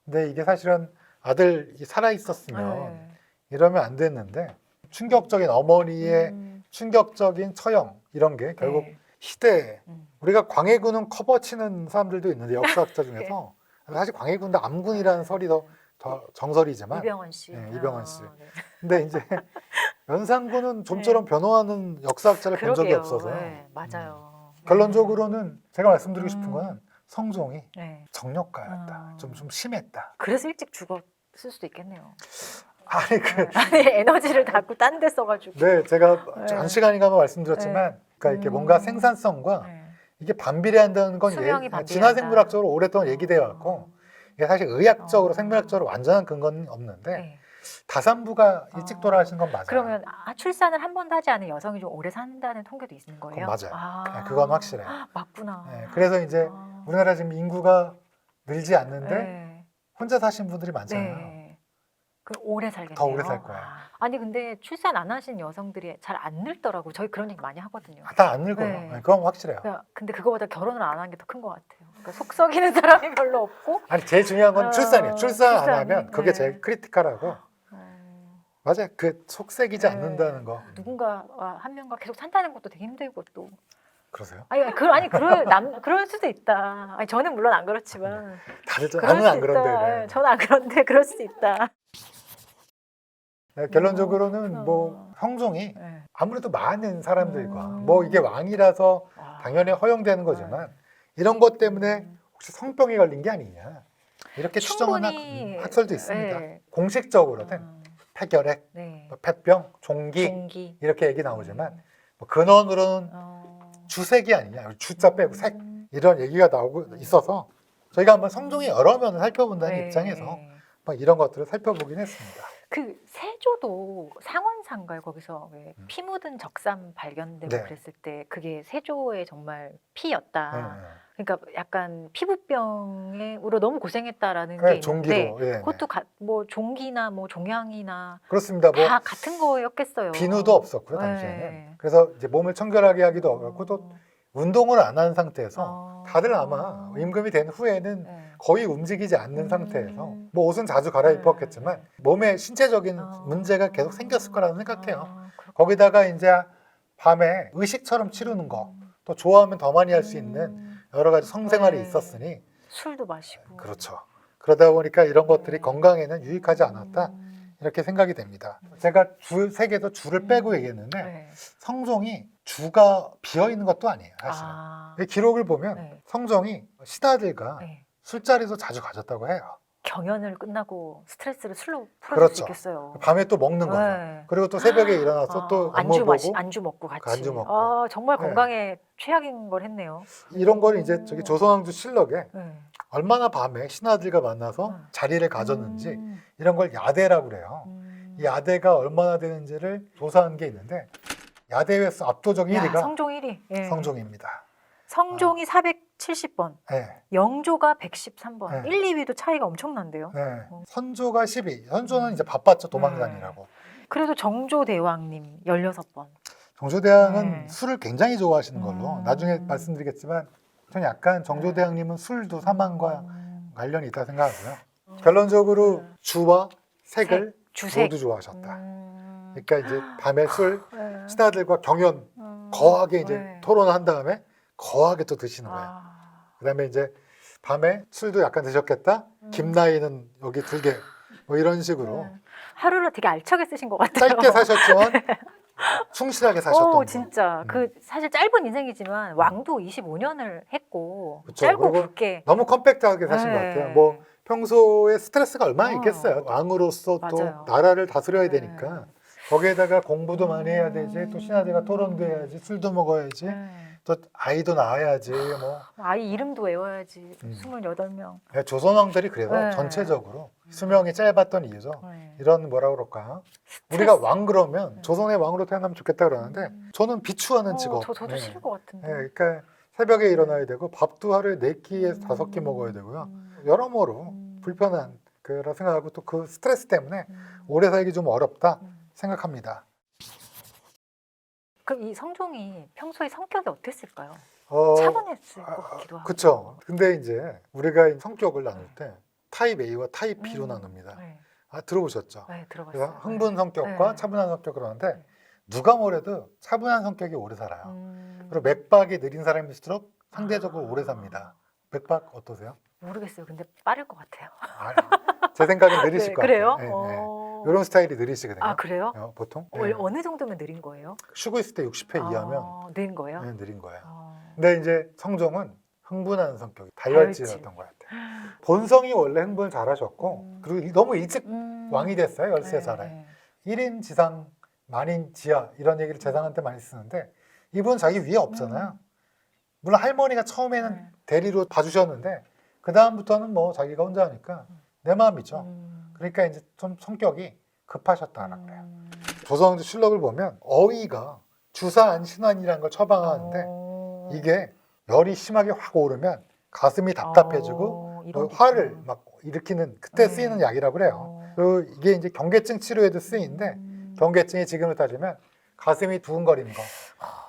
근데 이게 사실은 아들이 살아 있었으면 이러면 안 됐는데 충격적인 어머니의 충격적인 처형 이런 게 결국 시대에 우리가 광해군은 커버 치는 사람들도 있는데 역사학자 중에서 사실 광해군도 암군이라는 설이 더 정설이지만 이병헌 씨. 네, 이병헌 씨. 네. 근데 이제 연산군은 좀처럼 변호하는 역사학자를 본 적이 그러게요. 없어서 네, 맞아요. 결론적으로는 제가 말씀드리고 싶은 거는 성종이 네. 정력가였다. 좀 심했다. 그래서 일찍 죽었을 수도 있겠네요. 아니 아니 에너지를 갖고 딴 데 써가지고. 네, 제가 네. 전 시간인가 말씀드렸지만, 그러니까 이렇게 뭔가 생산성과 네. 이게 반비례한다는 건 수명이 반비례한다. 진화생물학적으로 오랫동안 얘기되어 왔고, 이게 사실 의학적으로 어. 생물학적으로 완전한 근거는 없는데 네. 다산부가 일찍 돌아가신 건 맞아요. 그러면 출산을 한 번도 하지 않은 여성이 좀 오래 산다는 통계도 있는 거예요? 그건 맞아요. 네, 그건 확실해요. 맞구나. 네, 그래서 이제 아. 우리나라 지금 인구가 늘지 않는데 네. 혼자 사신 분들이 많잖아요. 네. 그 오래 살겠네요. 더 오래 살 거예요. 아니 근데 출산 안 하신 여성들이 잘 안 늙더라고요. 저희 그런 얘기 많이 하거든요. 다 안 늙어요. 네. 네, 그건 확실해요. 근데 그거보다 결혼을 안 한 게 더 큰 것 같아요. 그러니까 속 썩이는 사람이 별로 없고. 아니 제일 중요한 건 출산이에요. 출산 안 출산이? 하면 그게 네. 제일 크리티컬하고 맞아요. 그 속색이지 네. 않는다는 거. 누군가와 한 명과 계속 산다는 것도 되게 힘들고 또. 그러세요? 그럴 수도 있다. 아니, 저는 물론 안 그렇지만. 다들 그럴 나는 수 안 있다. 그런데. 네. 저는 안 그런데 그럴 수도 있다. 네, 결론적으로는 뭐 성종이 네. 아무래도 많은 사람들과 뭐 이게 왕이라서 와. 당연히 허용되는 거지만 이런 것 때문에 혹시 성병이 걸린 게 아니냐 이렇게 추정하는 충분히, 학설도 있습니다. 네. 공식적으로는 폐결핵, 네. 뭐 폐병, 종기 종기. 이렇게 얘기 나오지만 뭐 근원으로는 주색이 아니냐 주자 빼고 색 이런 얘기가 나오고 있어서 저희가 한번 성종의 여러 면을 살펴본다는 네. 입장에서 뭐 이런 것들을 살펴보긴 했습니다. 그 세조도 상원사인가요? 거기서 왜 피 묻은 적삼 발견되고 네. 그랬을 때 그게 세조의 정말 피였다. 네. 그러니까 약간 피부병으로 너무 고생했다라는 네, 게 종기로. 있는데 네, 네. 그것도 뭐 종기나 뭐 종양이나 그렇습니다. 뭐 다 같은 거였겠어요. 비누도 없었고요 당시에는. 네. 그래서 이제 몸을 청결하게 하기도 어렵고 또 운동을 안 한 상태에서 어. 다들 아마 임금이 된 후에는 네. 거의 움직이지 않는 상태에서 뭐 옷은 자주 갈아입었겠지만 몸에 신체적인 문제가 계속 생겼을 거라고 생각해요. 그렇구나. 거기다가 이제 밤에 의식처럼 치르는 거, 또 좋아하면 더 많이 할 수 있는 여러 가지 성생활이 네. 있었으니 술도 마시고. 그렇죠. 그러다 보니까 이런 것들이 건강에는 유익하지 않았다 이렇게 생각이 됩니다. 제가 색에도 주를 빼고 얘기했는데 네. 성종이 주가 비어 있는 것도 아니에요. 사실은. 이 기록을 보면 네. 성종이 신하들과 네. 술자리도 자주 가졌다고 해요. 경연을 끝나고 스트레스를 술로 풀어줄 그렇죠. 수 있겠어요. 밤에 또 먹는 거죠. 네. 그리고 또 새벽에 일어나서 또 업무 보고 안주 먹고 같이. 안주 먹고. 정말 네. 건강에 최악인 걸 했네요. 이런 걸 이제 저기 조선왕조 실록에 네. 얼마나 밤에 신하들과 만나서 자리를 가졌는지 이런 걸 야대라고 그래요. 이 야대가 얼마나 되는지를 조사한 게 있는데 야대에서 압도적 1위가 성종 1위. 예. 성종입니다. 성종이 470번, 네. 영조가 113번. 네. 1, 2위도 차이가 엄청난데요. 네. 선조가 10위. 선조는 이제 바빴죠. 도망다니라고. 그래도 정조대왕님 16번. 정조대왕은 네. 술을 굉장히 좋아하시는 걸로 나중에 말씀드리겠지만 저는 약간 정조대왕님은 술도 사망과 관련이 있다 생각하고요. 결론적으로 주와 색을 주색. 모두 좋아하셨다. 그러니까 이제 밤에 술 신하들과 경연 음. 거하게 이제 네. 토론한 다음에 거하게 또 드시는 거예요. 아. 그다음에 이제 밤에 술도 약간 드셨겠다. 김나이는 여기 2개. 뭐 이런 식으로 하루를 되게 알차게 쓰신 것 같아요. 짧게 사셨지만 충실하게 사셨던 거. 진짜 그 사실 짧은 인생이지만 왕도 25년을 했고 그쵸. 짧고 그리고 굵게. 너무 컴팩트하게 사신 네. 것 같아요. 뭐 평소에 스트레스가 얼마나 어. 있겠어요. 왕으로서 맞아요. 또 나라를 다스려야 네. 되니까 거기에다가 공부도 많이 해야 되지, 또 신하들과 토론도 해야지, 술도 먹어야지, 또 아이도 낳아야지. 뭐 아이 이름도 외워야지. 28명. 네, 조선 왕들이 그래서 네. 전체적으로 수명이 짧았던 이유죠. 네. 이런 뭐라 그럴까? 우리가 왕 그러면 조선의 왕으로 태어나면 좋겠다 그러는데 저는 비추하는 직업. 저도 네. 싫을 것 같은데. 네, 그러니까 새벽에 일어나야 되고 밥도 하루에 4끼에서 5끼 먹어야 되고요. 여러모로 불편한 그런 생각하고 또 그 스트레스 때문에 오래 살기 좀 어렵다 생각합니다. 그럼 이 성종이 평소에 성격이 어땠을까요? 어, 차분했을 것 같기도 하고. 그렇죠. 근데 이제 우리가 성격을 나눌 때 타입 A와 타입 B로 나눕니다. 네, 들어보셨죠? 네 그래서 들어봤어요. 흥분 성격과 네. 차분한 성격 그러는데 누가 뭐래도 차분한 성격이 오래 살아요. 음. 그리고 맥박이 느린 사람일수록 상대적으로 오래 삽니다. 맥박 어떠세요? 모르겠어요. 근데 빠를 것 같아요. 제 생각엔 느리실 네, 것 그래요? 같아요. 네, 네. 이런 스타일이 느리시거든요. 아 그래요? 보통. 어느 정도면 느린 거예요? 쉬고 있을 때 60회 이하면 느린 거예요? 느린 거예요. 어. 근데 이제 성종은 흥분하는 성격이 다혈질. 다혈질이었던 것 같아요. 본성이 원래 흥분을 잘하셨고 그리고 너무 일찍 왕이 됐어요. 13살에. 네. 1인 지상, 만인 지하 이런 얘기를 재상한테 많이 쓰는데 이분 자기 위에 없잖아요. 물론 할머니가 처음에는 대리로 봐주셨는데 그 다음부터는 뭐 자기가 혼자 하니까 내 마음이죠. 그러니까 이제 좀 성격이 급하셨다는 거예요. 조선실록을 보면 어의가 주사안 신환이라는 걸 처방하는데 이게 열이 심하게 확 오르면 가슴이 답답해지고 이런 게 화를 있구나. 막 일으키는 그때 쓰이는 약이라고 그래요. 그리고 이게 이제 경계증 치료에도 쓰이는데 경계증이 지금으로 따지면 가슴이 두근거리는 거,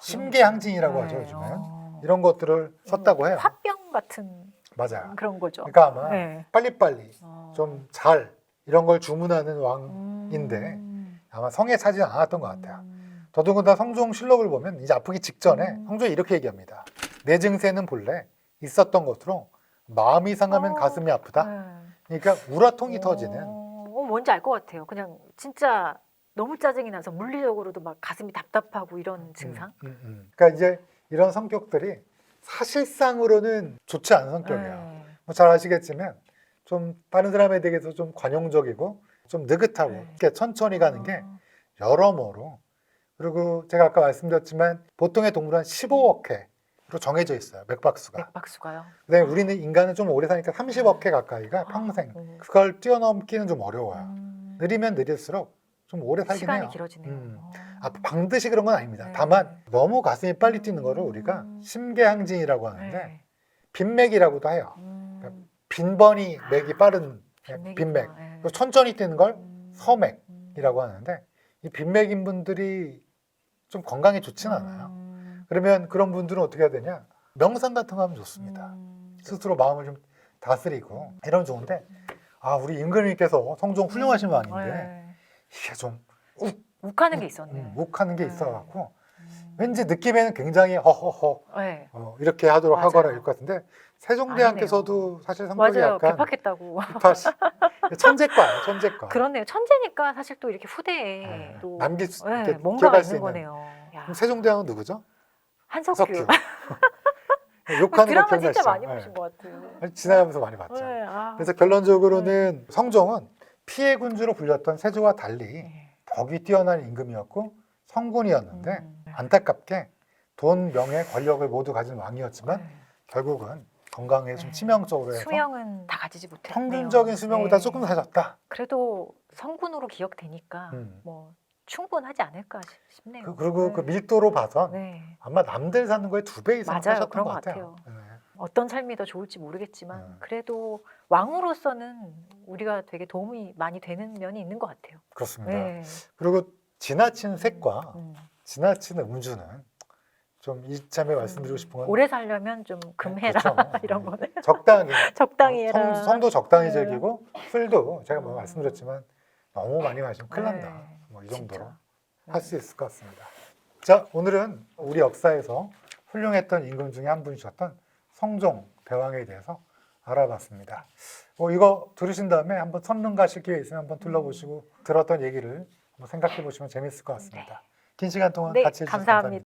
심계항진이라고 하죠 요즘은. 이런 것들을 썼다고 해요. 화병 같은 맞아요. 그런 거죠. 그러니까 아마 네. 빨리빨리 좀 잘 이런 걸 주문하는 왕인데 아마 성에 차지 않았던 것 같아요. 더더군다나 성종실록을 보면 이제 아프기 직전에 성종이 이렇게 얘기합니다. 내 증세는 본래 있었던 것으로 마음이 상하면 가슴이 아프다. 그러니까 우라통이 터지는. 뭔지 알 것 같아요. 그냥 진짜 너무 짜증이 나서 물리적으로도 막 가슴이 답답하고 이런 증상. 그러니까 이제 이런 성격들이 사실상으로는 좋지 않은 성격이에요. 뭐 잘 아시겠지만 좀 다른 사람에 대해서 좀 관용적이고 좀 느긋하고 이렇게 천천히 가는 게 여러모로 그리고 제가 아까 말씀드렸지만 보통의 동물은 한 15억 회로 정해져 있어요. 맥박수가. 맥박수가요. 근데 우리는 인간은 좀 오래 사니까 30억 회 가까이가 평생. 그걸 뛰어넘기는 좀 어려워요. 느리면 느릴수록 좀 오래 살긴 시간이 해요. 길어지네요. 반드시 그런 건 아닙니다. 네. 다만 너무 가슴이 빨리 뛰는 거를 우리가 심계항진이라고 하는데 네. 빈맥이라고도 해요. 빈번히 맥이 빠른 빈맥. 그리고 천천히 뛰는 걸 서맥이라고 하는데 이 빈맥인 분들이 좀 건강에 좋지는 않아요. 그러면 그런 분들은 어떻게 해야 되냐? 명상 같은 거 하면 좋습니다. 스스로 마음을 좀 다스리고 이러면 좋은데 우리 임금님께서 성종 훌륭하신 왕인데 이게 좀 욱하는 게 있었네. 욱하는 게 있어갖고 왠지 느낌에는 굉장히 허허허 네. 이렇게 하도록 맞아요. 하거나 이럴 것 같은데 세종대왕께서도 사실 성격이 맞아요. 약간 개팍했다고. 천재과예요, 천재과. 그렇네요. 천재니까 사실 또 이렇게 후대에 네. 또 남길 수 이렇게 뭔가가 기억할 수 있는 있는. 거네요. 야. 그럼 세종대왕은 누구죠? 한석규. 욕하는 거 드라마 기억나시죠? 진짜 많이 보신 것 같아요. 지나가면서 많이 봤죠. 네, 그래서 결론적으로는 성종은 피해 군주로 불렸던 세조와 달리 덕이 뛰어난 임금이었고 성군이었는데 안타깝게 돈, 명예, 권력을 모두 가진 왕이었지만 결국은 건강에 좀 치명적으로 해서 수명은 다 가지지 못했네요. 평균적인 수명보다 조금 사셨다. 그래도 성군으로 기억되니까 뭐 충분하지 않을까 싶네요. 그리고 그 밀도로 봐선 네. 아마 남들 사는 거에 2배 이상 맞아요. 사셨던 그런 것 것 같아요. 어떤 삶이 더 좋을지 모르겠지만 그래도 왕으로서는 우리가 되게 도움이 많이 되는 면이 있는 것 같아요. 그렇습니다. 네. 그리고 지나친 색과 지나친 음주는 좀 이참에 말씀드리고 싶은 건 오래 살려면 좀 금해라 그렇죠. 이런 거는 적당히 적당히 해라. 성도 적당히 즐기고 술도 제가 뭐 말씀드렸지만 너무 많이 마시면 큰일 난다. 뭐 이 정도로 할 수 있을 것 같습니다. 자, 오늘은 우리 역사에서 훌륭했던 임금 중에 한 분이셨던 성종 대왕에 대해서 알아봤습니다. 이거 들으신 다음에 한번 선릉 가실 기회 있으면 한번 둘러보시고 들었던 얘기를 한번 생각해 보시면 재밌을 것 같습니다. 긴 시간 동안 같이 해주셔서 감사합니다.